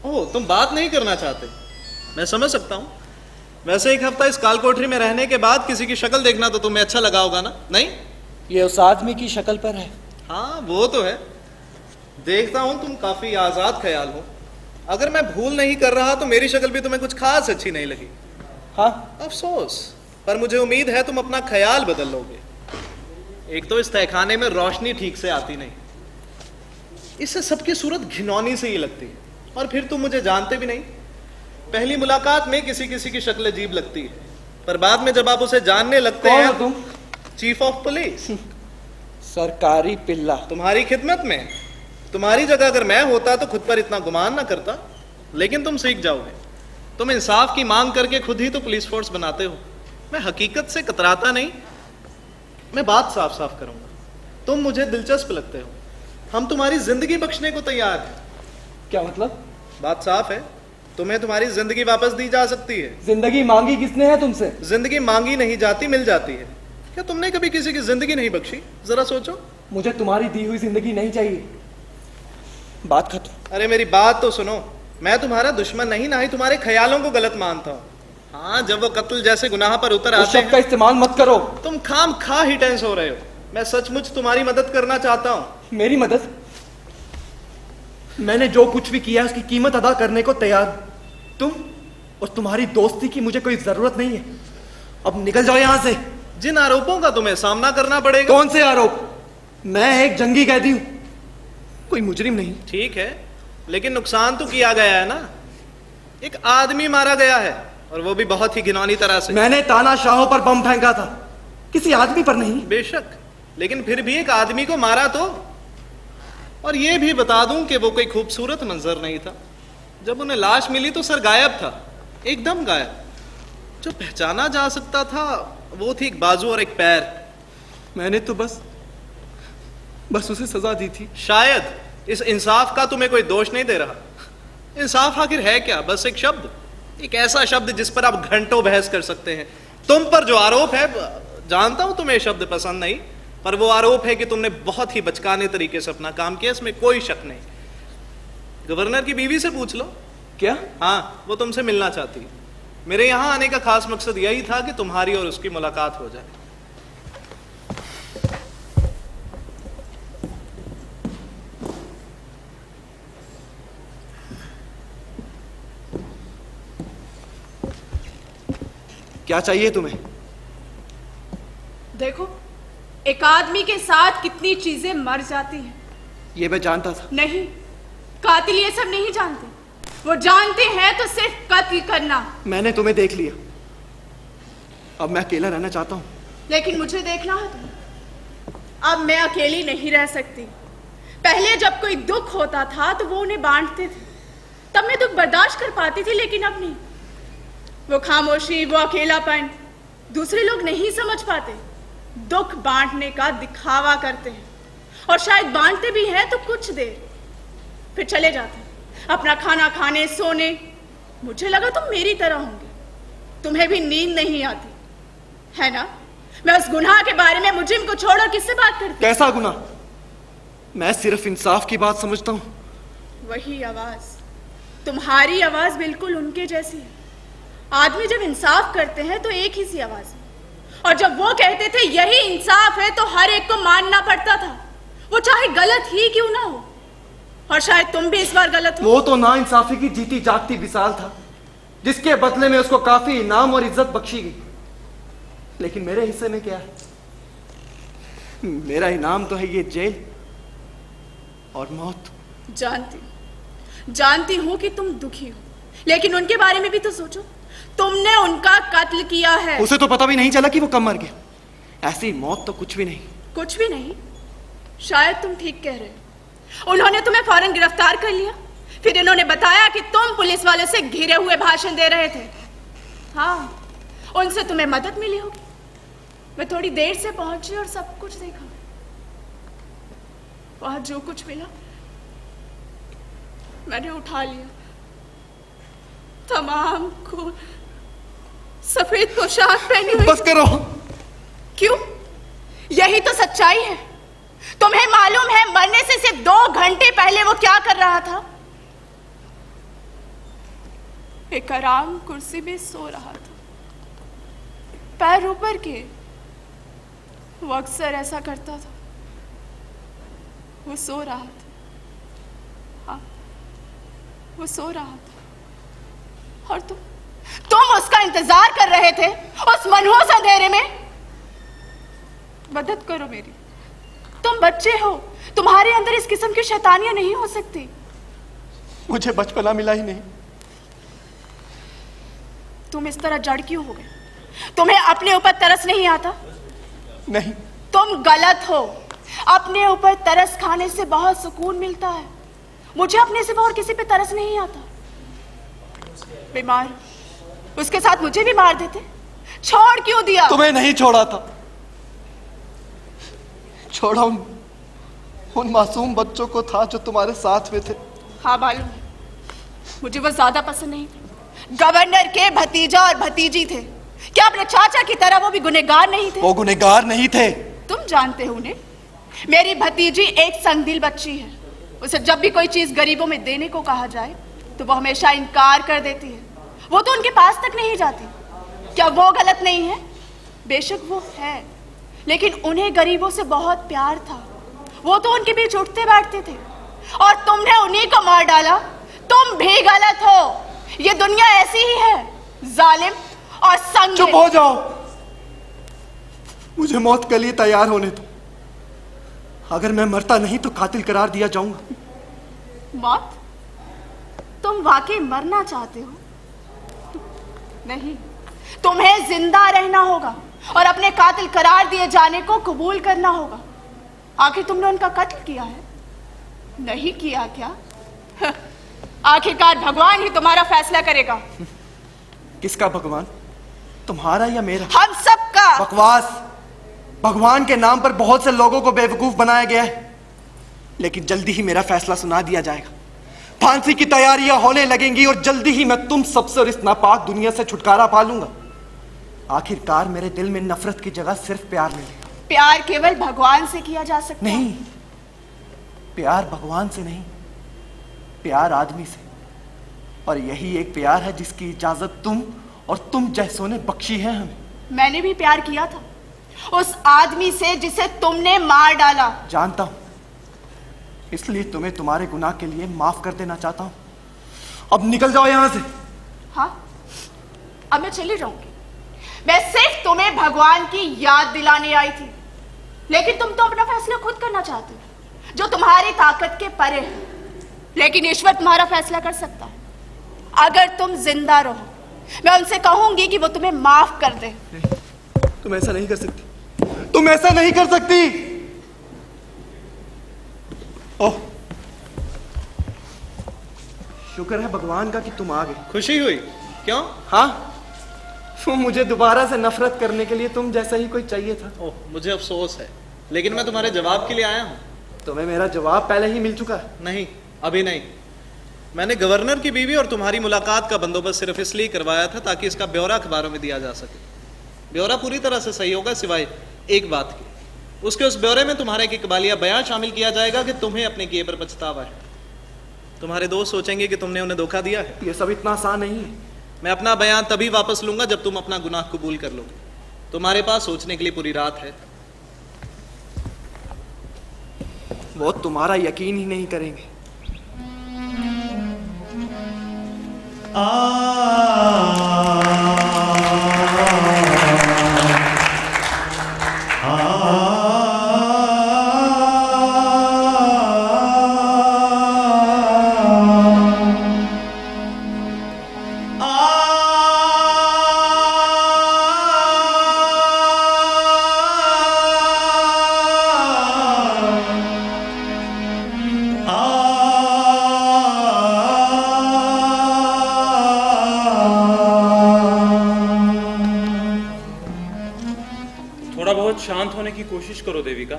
ओह, तुम बात नहीं करना चाहते, मैं समझ सकता हूं। वैसे एक हफ्ता इस काल कोठरी में रहने के बाद किसी की शक्ल देखना तो तुम्हें अच्छा लगा होगा ना? नहीं, ये उस आदमी की शक्ल पर है। हाँ वो तो है। देखता हूं तुम काफी आजाद ख्याल हो। अगर मैं भूल नहीं कर रहा तो मेरी शक्ल भी तुम्हें कुछ खास अच्छी नहीं लगी। हाँ, अफसोस, पर मुझे उम्मीद है तुम अपना ख्याल बदल लोगे। एक तो इस तहखाने में रोशनी ठीक से आती नहीं, इससे सबकी सूरत घिनौनी से ही लगती है, और फिर तुम मुझे जानते भी नहीं। पहली मुलाकात में किसी किसी की शक्ल अजीब लगती है, पर बाद में जब आप उसे जानने लगते कौन हैं। हो तुम? Chief of police. सरकारी पिल्ला। तुम्हारी खिदमत में। तुम्हारी जगह अगर मैं होता तो खुद पर इतना गुमान ना करता, लेकिन तुम सीख जाओगे। तुम इंसाफ की मांग करके खुद ही तो पुलिस फोर्स बनाते हो। मैं हकीकत से कतराता नहीं, मैं बात साफ साफ करूंगा। तुम मुझे दिलचस्प लगते हो, हम तुम्हारी जिंदगी बख्शने को तैयार हैं। क्या मतलब? बात साफ है, तुम्हें तुम्हारी जिंदगी वापस दी जा सकती है। जिंदगी मांगी किसने है तुमसे? जिंदगी मांगी नहीं जाती, मिल जाती है। क्या तुमने कभी किसी की जिंदगी नहीं बख्शी? जरा सोचो। मुझे तुम्हारी दी हुई जिंदगी नहीं चाहिए। बात खत्म। अरे मेरी बात तो सुनो, मैं तुम्हारा दुश्मन नहीं, ना ही तुम्हारे ख्यालों को गलत मानता हूँ। हाँ, जब वो कत्ल जैसे गुनाह पर उतर उस आते शब्द का हैं, इस्तेमाल मत करो। तुम खाम खा ही टेंस हो रहे हो। मैं सचमुच तुम्हारी मदद करना चाहता हूँ। मेरी मदद? मैंने जो कुछ भी किया उसकी कीमत अदा करने को तैयार। तुम और तुम्हारी दोस्ती की मुझे कोई जरूरत नहीं है। अब निकल जाओ यहां से। जिन आरोपों का तुम्हें सामना करना पड़ेगा। कौन से आरोप? मैं एक जंगी कैदी हूं, कोई मुजरिम नहीं। ठीक है, लेकिन नुकसान तो किया गया है ना। एक आदमी मारा गया है, और वो भी बहुत ही घिनौनी तरह से। मैंने तानाशाहों पर बम फेंका था, किसी आदमी पर नहीं। बेशक, लेकिन फिर भी एक आदमी को मारा तो। और ये भी बता दूं कि वो कोई खूबसूरत मंजर नहीं था। जब उन्हें लाश मिली तो सर गायब था, एकदम गायब। जो पहचाना जा सकता था वो थी एक बाजू और एक पैर। मैंने तो बस उसे सजा दी थी। शायद इस इंसाफ का तुम्हें कोई दोष नहीं दे रहा। इंसाफ आखिर है क्या? बस एक शब्द, एक ऐसा शब्द जिस पर आप घंटों बहस कर सकते हैं। तुम पर जो आरोप है, जानता हूं तुम्हें शब्द पसंद नहीं, पर वो आरोप है कि तुमने बहुत ही बचकाने तरीके से अपना काम किया, इसमें कोई शक नहीं। गवर्नर की बीवी से पूछ लो। क्या? हाँ, वो तुमसे मिलना चाहती है। मेरे यहां आने का खास मकसद यही था कि तुम्हारी और उसकी मुलाकात हो जाए। क्या चाहिए तुम्हें? देखो, एक आदमी के साथ कितनी चीजें मर जाती हैं। ये मैं जानता था। नहीं, कातिल ये सब नहीं जानते। वो जानते हैं तो सिर्फ कत्ल करना। मैंने तुम्हें देख लिया, अब मैं अकेला रहना चाहता हूँ। लेकिन मुझे देखना है तुम्हें। अब मैं अकेली नहीं रह सकती। पहले जब कोई दुख होता था तो वो उन्हें बांटते थे, तब मैं दुख बर्दाश्त कर पाती थी, लेकिन अब नहीं। वो खामोशी, वो अकेलापन दूसरे लोग नहीं समझ पाते। दुख बांटने का दिखावा करते हैं, और शायद बांटते भी हैं तो कुछ देर, फिर चले जाते हैं अपना खाना खाने, सोने। मुझे लगा तुम मेरी तरह होंगे, तुम्हें भी नींद नहीं आती है ना। मैं उस गुनाह के बारे में मुझे को छोड़कर किससे बात करती? कैसा गुनाह? मैं सिर्फ इंसाफ की बात समझता हूँ। वही आवाज, तुम्हारी आवाज बिल्कुल उनके जैसी है। आदमी जब इंसाफ करते हैं तो एक ही सी आवाज है, और जब वो कहते थे यही इंसाफ है तो हर एक को मानना पड़ता था, वो चाहे गलत ही क्यों ना हो। और शायद तुम भी इस बार गलत हो। वो तो ना इंसाफी की जीती जागती मिसाल था, जिसके बदले में उसको काफी इनाम और इज्जत बख्शी गई। लेकिन मेरे हिस्से में क्या है? मेरा इनाम तो है ये जेल और मौत। जानती हूं कि तुम दुखी हो, लेकिन उनके बारे में भी तो सोचो। तुमने उनका कत्ल किया है। उसे तो पता भी नहीं चला कि वो कब मर गया। ऐसी मौत तो कुछ भी नहीं। कुछ भी नहीं? शायद तुम ठीक कह रहे हो। उन्होंने तुम्हें फौरन गिरफ्तार कर लिया, फिर इन्होंने बताया कि तुम पुलिस वालों से घिरे हुए भाषण दे रहे थे। हाँ, उनसे तुम्हें मदद मिली होगी। मैं थोड़ी देर से पहुंची और सब कुछ देखा। वहां जो कुछ मिला मैंने उठा लिया। तमाम खून, सफेद पोशाक पहनी हुई। बस करो। क्यों? यही तो सच्चाई है। तुम्हें मालूम है मरने से सिर्फ 2 घंटे पहले वो क्या कर रहा था? एक आराम कुर्सी में सो रहा था, पैर ऊपर किए। वो अक्सर ऐसा करता था। वो सो रहा था। हाँ, वो सो रहा था, और तुम उसका इंतजार कर रहे थे उस मनहूस अंधेरे में। मदद करो मेरी। तुम बच्चे हो, तुम्हारे अंदर इस किस्म की शैतानियां नहीं हो सकती। मुझे बचपना मिला ही नहीं। तुम इस तरह जड़ क्यों हो गए? तुम्हें अपने ऊपर तरस नहीं आता? नहीं। तुम गलत हो। अपने ऊपर तरस खाने से बहुत सुकून मिलता है। मुझे अपने सिवा और किसी पे तरस नहीं आता। बीमार, उसके साथ मुझे भी मार देते। छोड़ क्यों दिया? तुम्हें नहीं छोड़ा था, छोड़ा उन मासूम बच्चों को था जो तुम्हारे साथ में थे। हाँ मालूम है, मुझे वो ज्यादा पसंद नहीं थे। गवर्नर के भतीजा और भतीजी थे। क्या अपने चाचा की तरह वो भी गुनहगार नहीं थे? वो गुनहगार नहीं थे। तुम जानते हो उन्हें। मेरी भतीजी एक संगदिल बच्ची है। उसे जब भी कोई चीज गरीबों में देने को कहा जाए तो वो हमेशा इनकार कर देती है। वो तो उनके पास तक नहीं जाती। क्या वो गलत नहीं है? बेशक वो है, लेकिन उन्हें गरीबों से बहुत प्यार था। वो तो उनके बीच उठते बैठते थे, और तुमने उन्हीं को मार डाला। तुम भी गलत हो। ये दुनिया ऐसी ही है, जालिम और संग। चुप हो जाओ, मुझे मौत के लिए तैयार होने दो। अगर मैं मरता नहीं तो कातिल करार दिया जाऊंगा। मौत? तुम वाकई मरना चाहते हो? नहीं, तुम्हें जिंदा रहना होगा और अपने कातिल करार दिए जाने को कबूल करना होगा। आखिर तुमने उनका कत्ल किया है? नहीं किया क्या? आखिरकार भगवान ही तुम्हारा फैसला करेगा। किसका भगवान, तुम्हारा या मेरा? हम सबका। बकवास। भगवान के नाम पर बहुत से लोगों को बेवकूफ बनाया गया है, लेकिन जल्दी ही मेरा फैसला सुना दिया जाएगा। फांसी की तैयारियां होने लगेंगी और जल्दी ही मैं तुम सबसे और इस नापाक दुनिया से छुटकारा पा लूंगा। आखिरकार मेरे दिल में नफरत की जगह सिर्फ प्यार मिलेगा। प्यार केवल भगवान से किया जा सकता है। नहीं, प्यार भगवान से नहीं, प्यार आदमी से। और यही एक प्यार है जिसकी इजाजत तुम और तुम जैसों ने बख्शी है हमें। मैंने भी प्यार किया था उस आदमी से जिसे तुमने मार डाला। जानता हूं, इसलिए तुम्हें तुम्हारे गुनाह के लिए माफ कर देना चाहता हूं। अब निकल जाओ यहां से। हाँ, अब मैं चली जाऊंगी। मैं सिर्फ तुम्हें भगवान की याद दिलाने आई थी, लेकिन तुम तो अपना फैसला खुद करना चाहते हो, जो तुम्हारी ताकत के परे है। लेकिन ईश्वर तुम्हारा फैसला कर सकता है। अगर तुम जिंदा रहो, मैं उनसे कहूंगी कि वो तुम्हें माफ कर दे। तुम ऐसा नहीं कर सकती, तुम ऐसा नहीं कर सकती। ओह, शुक्र है भगवान का कि तुम आ गए। खुशी हुई? क्यों? हाँ, वो मुझे दोबारा से नफरत करने के लिए तुम जैसा ही कोई चाहिए था। ओह, मुझे अफसोस है, लेकिन मैं तुम्हारे जवाब के लिए आया हूँ। तुम्हें मेरा जवाब पहले ही मिल चुका है। नहीं, अभी नहीं। मैंने गवर्नर की बीवी और तुम्हारी मुलाकात का बंदोबस्त सिर्फ इसलिए करवाया था ताकि इसका ब्यौरा अखबारों में दिया जा सके। ब्यौरा पूरी तरह से सही होगा सिवाय एक बात की। उसके उस ब्यौरे में तुम्हारे एक इकबालिया बयान शामिल किया जाएगा कि तुम्हें अपने किए पर पछतावा है। तुम्हारे दोस्त सोचेंगे कि तुमने उन्हें धोखा दिया है। ये सब इतना आसान नहीं है। मैं अपना बयान तभी वापस लूंगा जब तुम अपना गुनाह कबूल कर लोगे। तुम्हारे पास सोचने के लिए पूरी रात है। वो तुम्हारा यकीन ही नहीं करेंगे। थोड़ा बहुत शांत होने की कोशिश करो देविका।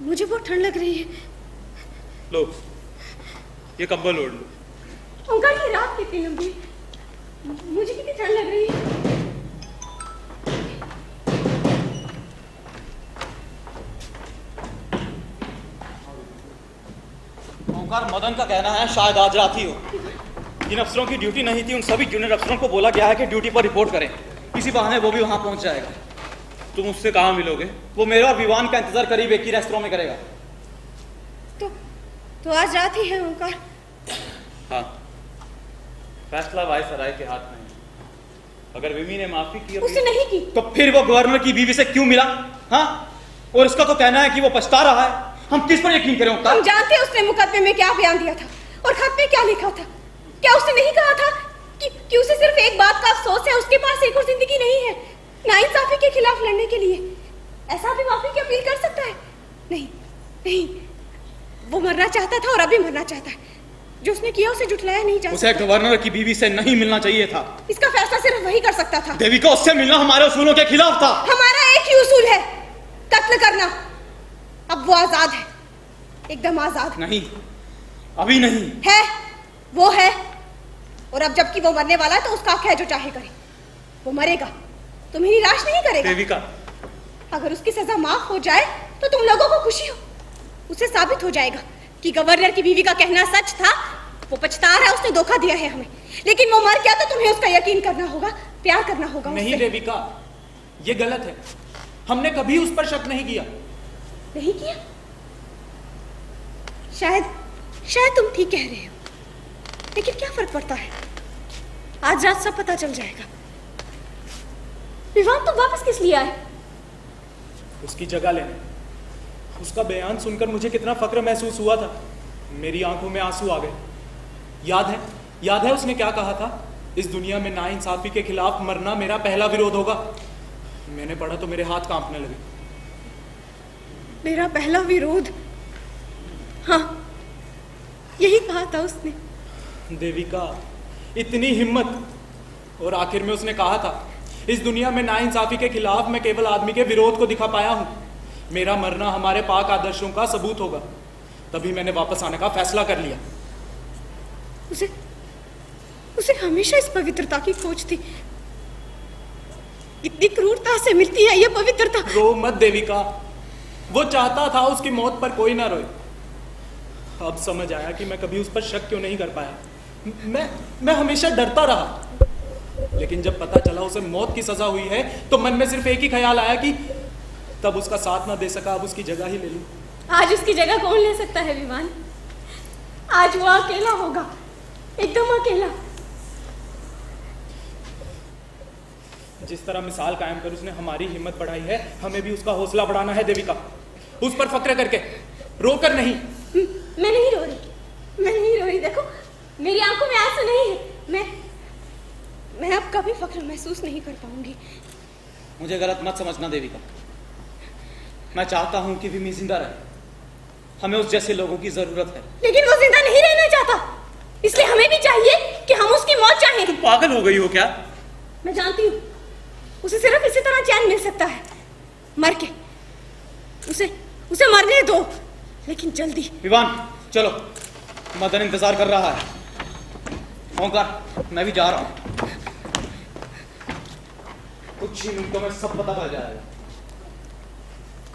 मुझे बहुत ठंड लग रही है। लो, ये कंबल ओढ़ लो। ओंकार, ये रात कितनी लंबी है, मुझे कितनी ठंड लग रही है। ओंकार, मदन का कहना है शायद आज रात ही हो। जिन अफसरों की ड्यूटी नहीं थी उन सभी जूनियर अफसरों को बोला गया है कि ड्यूटी पर रिपोर्ट करें। इसी बहाने वो भी वहां पहुंच जाएगा। तुम उससे कहाँ मिलोगे? वो मेरे और विवान का इंतजार करीब एक ही रेस्तरां में करेगा। तो आज रात ही है ओंकार। हाँ, फैसला वायसराय के हाथ में है। अगर विमी ने माफी की उसने नहीं की तो फिर वो गवर्नर की बीवी से क्यों मिला? हाँ, और उसका तो कहना है कि वो पछता रहा है। हम किस पर यकीन करें ओंकार? हम जानते हैं उसने मुकदमे में क्या बयान दिया था और खत में क्या लिखा था। क्या उसने नहीं कहा था कि उसे सिर्फ एक बात का अफसोस है, उसके पास एक और जिंदगी नहीं है नाइंसाफी के खिलाफ लड़ने के लिए? ऐसा भी माफी की अपील कर सकता है? नहीं नहीं, वो मरना चाहता था और अभी मरना चाहता है। जो उसने किया उसे जुटलाया नहीं जा उसे सकता। गवर्नर की बीवी से नहीं मिलना चाहिए था। इसका फैसला सिर्फ वही कर सकता था। देविका, उससे मिलना हमारे उसूलों के खिलाफ था। हमारा एक ही उसूल है, कत्ल करना। अब वो आजाद है, एकदम आजाद। नहीं, अभी नहीं है, वो है। और अब जबकि वो मरने वाला है तो उसका हक है जो चाहे करे। वो मरेगा, तुम्हें निराश नहीं करेगा। देविका, अगर उसकी सजा माफ हो जाए तो तुम लोगों को खुशी हो। उसे साबित हो जाएगा कि गवर्नर की बीवी का कहना सच था। वो पछता रहा है, उसने धोखा दिया है हमें। लेकिन वो मर गया तो तुम्हें उसका यकीन करना होगा, प्यार करना होगा। नहीं देविका, ये गलत है। हमने कभी उस पर शक नहीं किया। नहीं किया? शायद तुम ठीक कह रहे हो, लेकिन क्या फर्क पड़ता है, आज रात सब पता चल जाएगा। विवान तुम वापस किस लिए आए? उसकी जगह लेने। उसका बयान सुनकर मुझे कितना फक्र महसूस हुआ था। मेरी आंखों में आंसू आ गए। याद है उसने क्या कहा था? इस दुनिया में नाइंसाफी के खिलाफ मरना मेरा पहला विरोध होगा। मैंने पढ़ा तो मेरे हाथ कांपने लगे। मेरा पहला विरोध? हाँ, यही कहा था उसने। देविका, इतनी हिम्मत! और आखिर में उसने कहा था, इस दुनिया में नाइंसाफी के खिलाफ मैं केवल आदमी के विरोध को दिखा पाया हूं। मेरा मरना हमारे पाक आदर्शों का सबूत होगा। तभी मैंने वापस आने का फैसला कर लिया। उसे हमेशा इस पवित्रता की खोज थी। इतनी क्रूरता से मिलती है यह पवित्रता। रो मत देविका, वो चाहता था उसकी मौत पर कोई ना रोए। अब समझ आया कि मैं कभी उस पर शक क्यों नहीं कर पाया। मैं हमेशा डरता रहा, लेकिन जब पता चला उसे मौत की सजा हुई है तो मन में सिर्फ एक ही ख्याल आया कि तब उसका साथ ना दे सका, अब उसकी जगह ही ले लूं। आज उसकी जगह कौन ले सकता है विमान? आज वो अकेला होगा, एकदम अकेला। जिस तरह मिसाल कायम कर उसने हमारी हिम्मत बढ़ाई है, हमें भी उसका हौसला बढ़ाना है देविका। उस पर फक्र करके, रोकर नहीं। मैं नहीं रो रही। देखो, मेरी आंखों में आंसू नहीं है। मैं अब कभी फक्र महसूस नहीं कर पाऊंगी। मुझे गलत मत समझना देविका। मैं चाहता हूं कि विमी जिंदा रहे। हमें उस जैसे लोगों की जरूरत है। लेकिन वो जिंदा नहीं रहना चाहता, इसलिए हमें भी चाहिए कि हम उसकी मौत चाहें। तुम पागल हो गई हो क्या? मैं जानती हूँ, उसे सिर्फ इसी तरह चैन मिल सकता है, मर के। उसे मरने दो, लेकिन जल्दी। विवान, चलो, मदन इंतजार कर रहा है। ओंकार, मैं भी जा रहा हूं। कुछ ही मिनटों में सब पता चल जाएगा।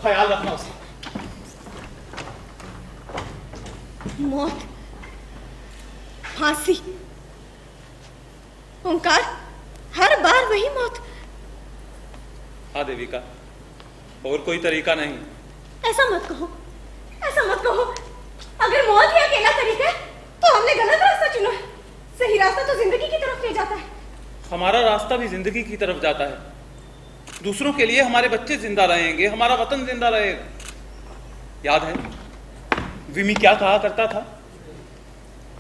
ख्याल रखना उसका। मौत, फांसी, ओंकार, हर बार वही मौत। हाँ देविका, और कोई तरीका नहीं। ऐसा मत कहो। अगर मौत ही अकेला तरीका है तो हमने गलत रास्ता चुना है। सही रास्ता तो जिंदगी की तरफ ले जाता है। हमारा रास्ता भी जिंदगी की तरफ जाता है। दूसरों के लिए हमारे बच्चे जिंदा रहेंगे, हमारा वतन जिंदा रहेगा। याद है विमी क्या कहा करता था?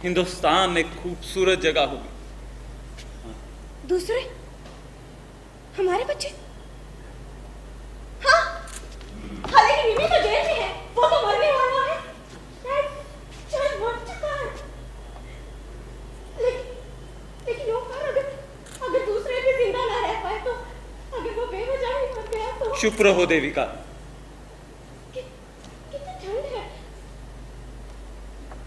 हिंदुस्तान एक खूबसूरत जगह होगी। दूसरे हमारे बच्चे? हाँ, लेकिन विमी तो जेल में है, वो तो मरने वाला है। शायद मर चुका है। लेकिन ओंकार, अगर दूसरे भी जिंदा ना रह पाए तो, अगर वो बेवजह ही मर गया तो? चुप रहो देविका। कितनी ठंड है।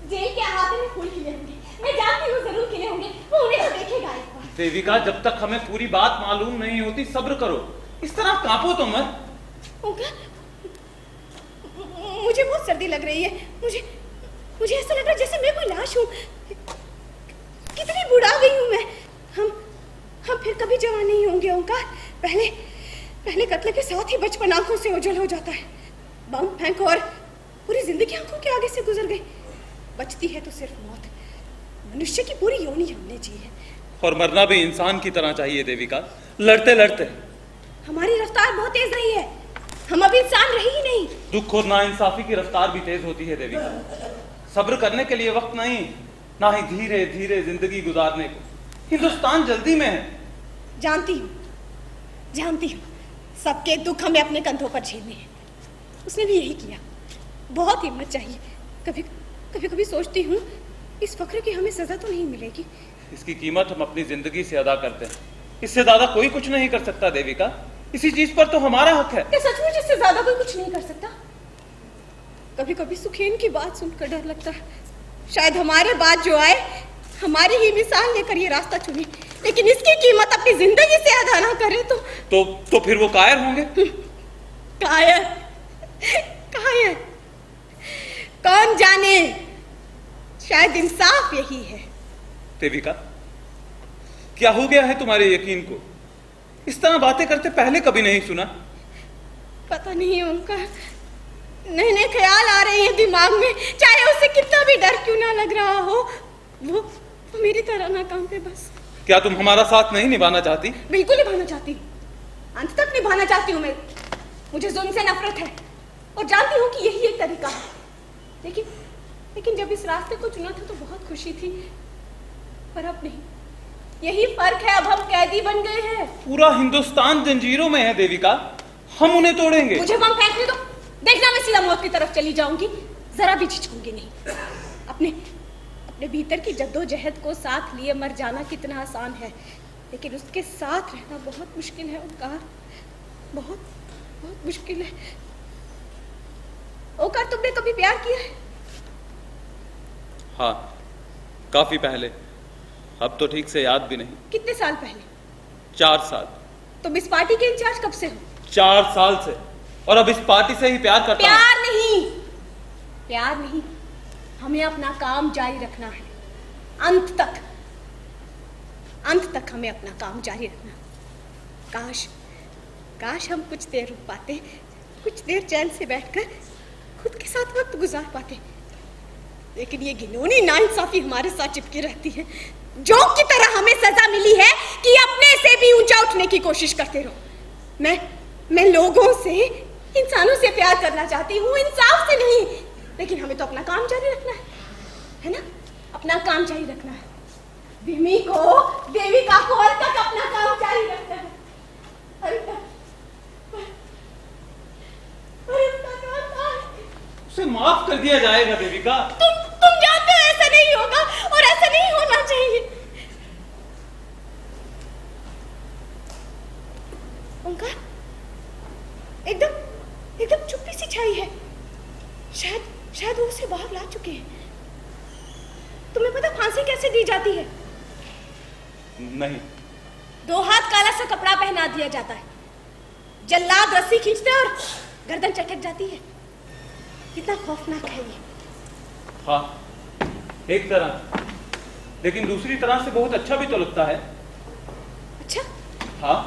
जेल के अहाते में फूल खिले होंगे, मैं जानती हूँ जरूर खिले होंगे। वो उन्हें तो देखेगा एक बार। देविका, जब तक हमें पूरी बात मालूम नहीं होती सब्र करो। इस तरह कांपो तो मत। मुझे बहुत सर्दी लग रही है। मुझे ऐसा लग रहा है जैसे मैं कोई लाश हूँ। कितनी बुढ़ा गई हूँ मैं। हम फिर कभी जवान नहीं होंगे ओंकार। पहले कत्ल के साथ ही बचपन आंखों से ओझल हो जाता है। बम फेंक और पूरी जिंदगी आंखों के आगे से गुजर गई। बचती है तो सिर्फ मौत। मनुष्य की पूरी योनि हमने जी है। और मरना भी इंसान की तरह चाहिए देविका, लड़ते लड़ते। हमारी रफ्तार बहुत तेज रही है, हम अब इंसान रहे ही नहीं। दुख और नाइंसाफी की रफ्तार भी तेज होती है देविका। सब्र करने के लिए वक्त नहीं, ना ही धीरे धीरे जिंदगी गुजारने को। हिंदुस्तान जल्दी में है। जानती हूँ सबके दुख हमें अपने कंधों पर झेलने हैं। उसने भी यही किया। बहुत हिम्मत चाहिए। कभी सोचती हूँ इस फक्र की हमें सजा तो नहीं मिलेगी। इसकी कीमत हम अपनी जिंदगी से अदा करते हैं। इससे ज्यादा कोई कुछ नहीं कर सकता देविका। इसी चीज पर तो हमारा हक है। क्या सचमुच इससे ज्यादा कोई कुछ नहीं कर सकता? कभी सुखेन की बात सुनकर डर लगता है। शायद हमारे बाद जो आए हमारी ही मिसाल लेकर ये रास्ता चुने, लेकिन इसकी कीमत अपनी जिंदगी से अदा ना करे तो फिर वो कायर होंगे। कायर कौन जाने, शायद इंसाफ यही है। देविका, क्या हो गया है तुम्हारे यकीन को? इस तरह बातें करते पहले कभी नहीं सुना। पता नहीं उनका नए ख्याल आ रहे हैं दिमाग में, चाहे उसे कितना भी डर क्यों ना लग रहा हो। वो मेरी तरह ना काम पे बस। क्या तुम हमारा साथ नहीं निभाना चाहती? बिल्कुल निभाना चाहती हूँ, अंत तक निभाना चाहती हूँ मैं। मुझे जुल्म से नफरत है और जानती हूँ कि यही एक तरीका है। लेकिन जब इस रास्ते को चुना था तो बहुत खुशी थी, पर अब नहीं। यही फर्क है, अब हम कैदी बन गए हैं। पूरा हिंदुस्तान जंजीरों में है देविका, हम उन्हें तोड़ेंगे। मुझे बम फेंकने दो, देखना मैं सीधा मौत की तरफ चली जाऊंगी, जरा भी झिझकूंगी नहीं। अपने भीतर की जद्दोजहद को साथ लिए मर जाना कितना आसान है, लेकिन उसके साथ रहना बहुत मुश्किल है ओंकार, बहुत बहुत मुश्किल है। ओंकार, तुमने कभी प्यार किया है? हाँ, काफी पहले, अब तो ठीक से याद भी नहीं। कितने साल पहले? 4 साल। तुम इस पार्टी के इंचार्ज कब से हो? 4 साल से, और अब इस पार्टी से ही प्यार करता हूं। प्यार नहीं, हमें अपना काम जारी रखना है, अंत तक हमें अपना काम जारी रखना। काश हम कुछ देर रुक पाते, कुछ देर चैन से बैठकर खुद के साथ वक्त गुजार पाते, लेकिन ये घिनौनी नाइंसाफी हमारे साथ चिपकी रहती है। जोक की तरह हमें सजा मिली है कि अपने से भी ऊंचा उठने की कोशिश करते रहो। मैं लोगों से, इंसानों से प्यार करना चाहती हूँ, इंसाफ से नहीं। लेकिन हमें तो अपना काम जारी रखना है ना? अपना काम जारी रखना है। विमी को, देविका को अंत तक अपना काम जारी रखना है। उसे माफ कर दिया जाएगा देविका। तुम जानते हो ऐसा नहीं होगा और ऐसा नहीं होना चाहिए। ओंकार, एकदम चुप्पी सी छाई है। शायद वो उसे बाहर ला चुके हैं। तुम्हें पता फांसी कैसे दी जाती है? नहीं। 2 हाथ काला सा कपड़ा पहना दिया जाता है, जल्लाद रस्सी खींचते और गर्दन चटक जाती है। कितना खौफनाक है ये। हाँ, एक तरह, लेकिन दूसरी तरह से बहुत अच्छा भी तो लगता है। अच्छा? हाँ,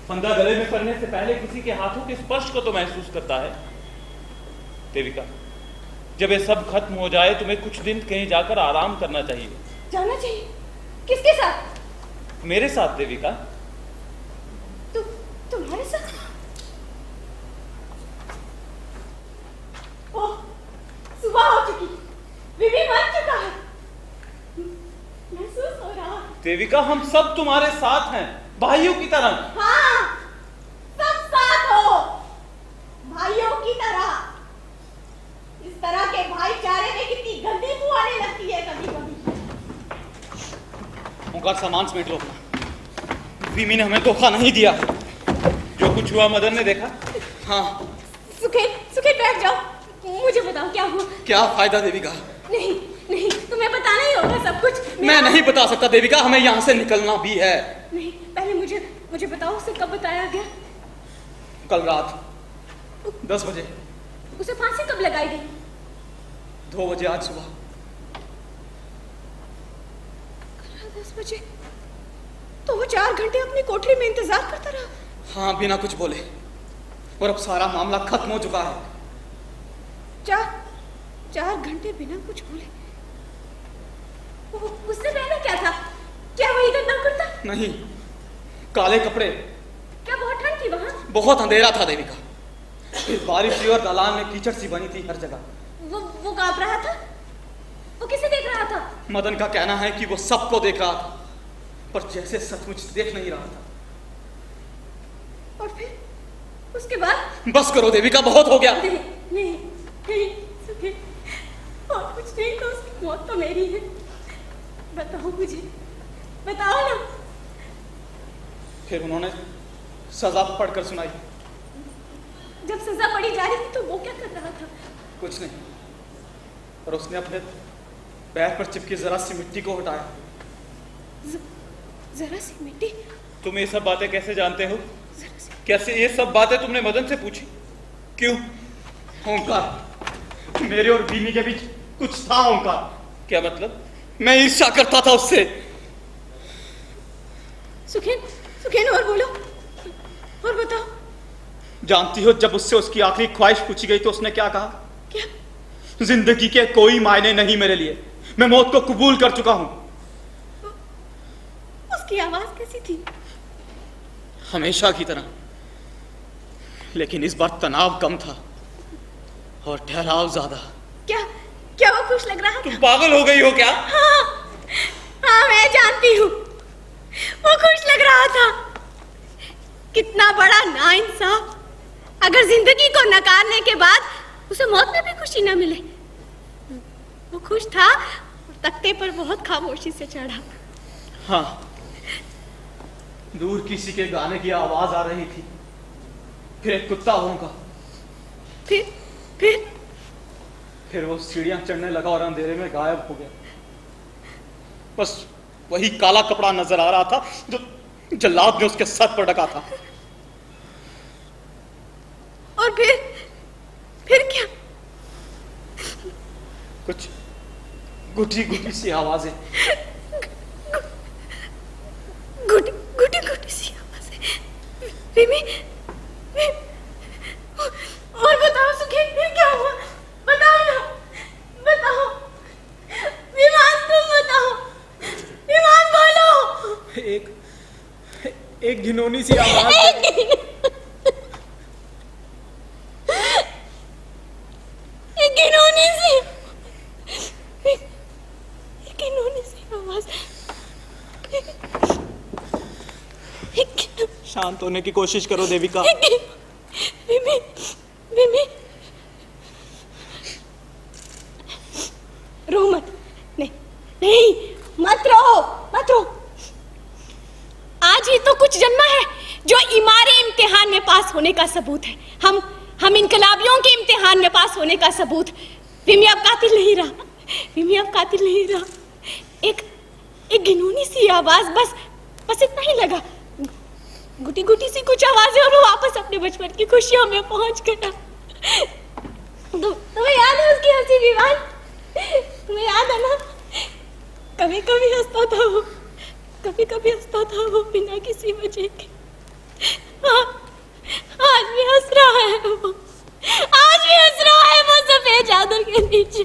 फंदा गले में पड़ने से पहले किसी के हाथों के स्पर्श को तो महसूस करता है। देविका, जब ये सब खत्म हो जाए तुम्हें कुछ दिन कहीं जाकर आराम करना चाहिए। जाना चाहिए? किसके साथ? मेरे साथ देविका। तुम्हारे साथ? ओह, सुबह हो चुकी, विमी मर चुका है, महसूस हो रहा है। देविका, हम सब तुम्हारे साथ हैं, भाइयों की तरह। हाँ, सब साथ हो, भाइयों की तरह। इस तरह के भाईचारे में कितनी गंदी बू आने लगती है कभी-कभी। ओंकार, सामान समेट लो अपना। विमी ने हमें धोखा नहीं दिया। जो कुछ हुआ मदन ने देखा? हाँ। सुखे बैठ जाओ, मुझे बताओ क्या हुआ। क्या फायदा देविका? नहीं, तुम्हें बताना ही होगा सब कुछ। मैं नहीं बता सकता देविका, हमें यहाँ से निकलना भी है। नहीं, पहले मुझे बताओ उसे कब बताया गया? कल रात 10 बजे। उसे फांसी कब लगाई गई? 2 बजे आज सुबह। 10 बजे? तो वो 4 घंटे अपनी कोठरी में इंतजार करता रहा। हाँ, बिना कुछ बोले, और अब सारा मामला खत्म हो चुका है। 4 घंटे बिना कुछ बोले? उसने पहना क्या था? क्या वही गंदा कुर्ता? नहीं, काले कपड़े। क्या बहुत ठंड थी वहां? बहुत अंधेरा था देविका, फिर बारिश हुई और दालान में कीचड़ सी बनी थी हर जगह। वो कांप रहा था? वो किसे देख रहा था? मदन का कहना है कि वो सबको देख रहा था, पर जैसे सचमुच देख नहीं रहा था। और फिर उसके बाद? बस करो देविका, बहुत हो गया। नहीं, सुखे, और कुछ नहीं तो उसकी मौत तो मेरी है। बताओ मुझे, बताओ ना। फिर उन्होंने सजा पढ़कर सुनाई। जब सजा पड़ी जा रही थी तो वो क्या कर रहा था? कुछ नहीं, और उसने अपने पैर पर चिपकी जरा सी मिट्टी को हटाया। जरा सी मिट्टी? तुम ये सब बातें कैसे जानते हो? कैसे ये सब बातें तुमने मदन से पूछी? क्यों? ओंकार, मेरे और बीनी के बीच कुछ था। ओंकार, क्या मतलब? मैं ईर्ष्या करता था उससे। सुखेन, और बोलो, और बताओ। जानती हो, जब उससे उसकी आखिरी ख्वाहिश पूछी गई तो उसने क्या कहा? क्या? जिंदगी के कोई मायने नहीं मेरे लिए, मैं मौत को कबूल कर चुका हूं। उसकी आवाज कैसी थी? हमेशा की तरह, लेकिन इस बार तनाव कम था और ठहराव ज्यादा। क्या क्या वो खुश लग रहा था? पागल हो गई हो क्या? हाँ हाँ, मैं जानती हूँ, वो खुश लग रहा था। कितना बड़ा नाइंसाफ, अगर जिंदगी को नकारने के बाद उसे मौत में भी खुशी न मिले। वो खुश था और तख्ते पर बहुत खामोशी से चढ़ा। हाँ, दूर किसी के गाने की आवाज आ रही थी, फिर एक कुत्ता भौंका, फिर वो सीढ़ियां चढ़ने लगा और अंधेरे में गायब हो गया। बस वही काला कपड़ा नजर आ रहा था जो जल्लाद ने उसके सर पर ढका था। और फिर क्या? कुछ गुटी गुटी सी आवाजें। गुटी सी आवाजें। रिमी, और बताओ सुखी, फिर क्या हुआ? बताओ ना, बताओ। विमान, तुम बताओ। विमान बोलो। एक घिनौनी सी आवाज। शांत होने की कोशिश करो देविका। विमी, रो मत। नहीं, मत रो। आज ही तो कुछ जन्मा है जो इमारे इम्तिहान में पास होने का सबूत है। हम इनकलाबियों के इम्तिहान में पास होने का सबूत। विमी अब कातिल नहीं रहा। एक घिनौनी सी आवाज, बस इतना ही लगा। गुटी गुटी सी कुछ आवाजें और वो वापस अपने बचपन की खुशियों में पहुंच गया। तुम्हें याद है उसकी हंसी विमान? तुम्हें याद है ना? कभी कभी हंसता था वो बिना किसी वजह के। आज भी हंस रहा है वो सफेद चादर के नीचे।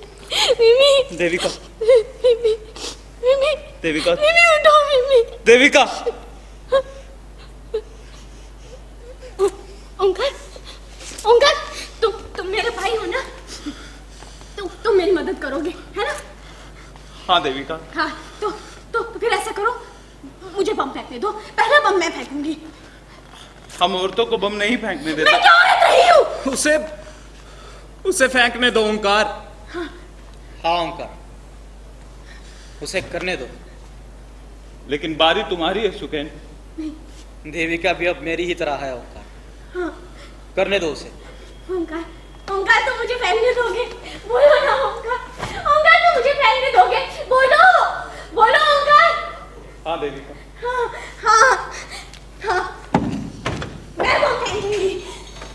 मिमी, देविका, मिमी उठो। मिमी, देविका। ओंकार, तुम मेरे भाई हो ना? तुम मेरी मदद करोगे, है ना? हाँ देविका। हाँ, तो फिर ऐसा करो, मुझे बम फेंकने दो। पहला बम मैं फेंकूंगी। हम औरतों को बम नहीं फेंकने देते। मैं क्या औरत रही हूँ? उसे फेंकने दो ओंकार। हाँ ओंकार, उसे करने दो, लेकिन बारी तुम्हारी है सुकेन। देविका भी अब मेरी ही तरह है ओंकार। हाँ। करने दो उसे। ओंकार, तुम मुझे फैलने दोगे? बोलो ना ओंकार, तुम मुझे फैलने दोगे? बोलो ओंकार। हाँ देविका। हाँ,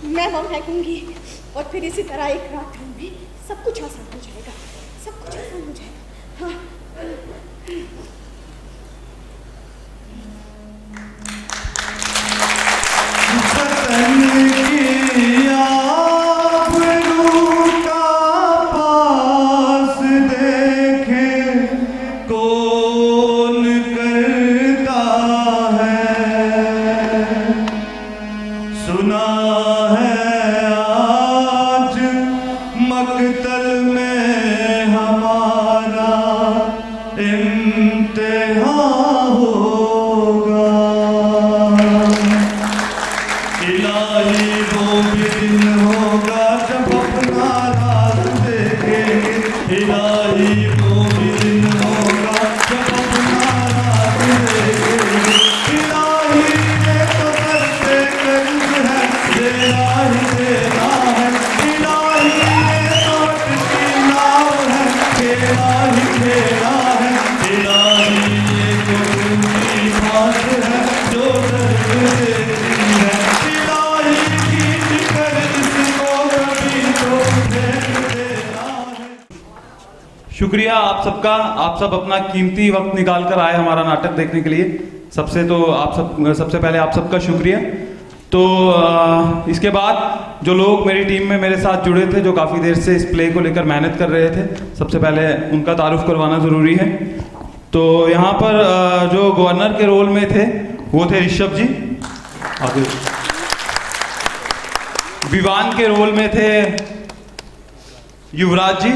मैं बम फेंकूंगी और फिर इसी तरह एक रात में सब कुछ आसान हो जाएगा। हाँ। शुक्रिया आप सबका। आप सब अपना कीमती वक्त निकाल कर आए हमारा नाटक देखने के लिए। सबसे पहले आप सबका शुक्रिया। तो इसके बाद जो लोग मेरी टीम में मेरे साथ जुड़े थे, जो काफ़ी देर से इस प्ले को लेकर मेहनत कर रहे थे, सबसे पहले उनका तारुफ करवाना ज़रूरी है। तो यहाँ पर जो गवर्नर के रोल में थे वो थे ऋषभ जी, आगे। विवान के रोल में थे युवराज जी,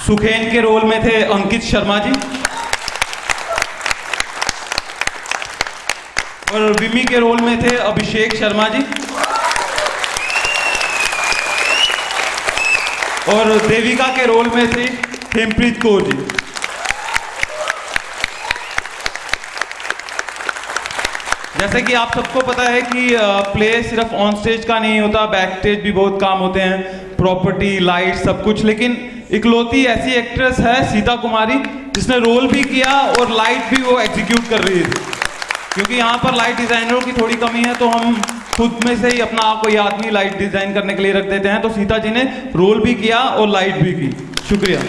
सुखेन के रोल में थे अंकित शर्मा जी, और विमी के रोल में थे अभिषेक शर्मा जी, और देविका के रोल में थे हेमप्रीत कौर जी। जैसे कि आप सबको पता है कि प्ले सिर्फ ऑन स्टेज का नहीं होता, बैक स्टेज भी बहुत काम होते हैं, प्रॉपर्टी, लाइट, सब कुछ। लेकिन इकलौती ऐसी एक्ट्रेस है सीता कुमारी जिसने रोल भी किया और लाइट भी वो एग्जीक्यूट कर रही थी। क्योंकि यहाँ पर लाइट डिजाइनरों की थोड़ी कमी है, तो हम खुद में से ही अपना कोई आदमी लाइट डिजाइन करने के लिए रख देते हैं। तो सीता जी ने रोल भी किया और लाइट भी की। शुक्रिया।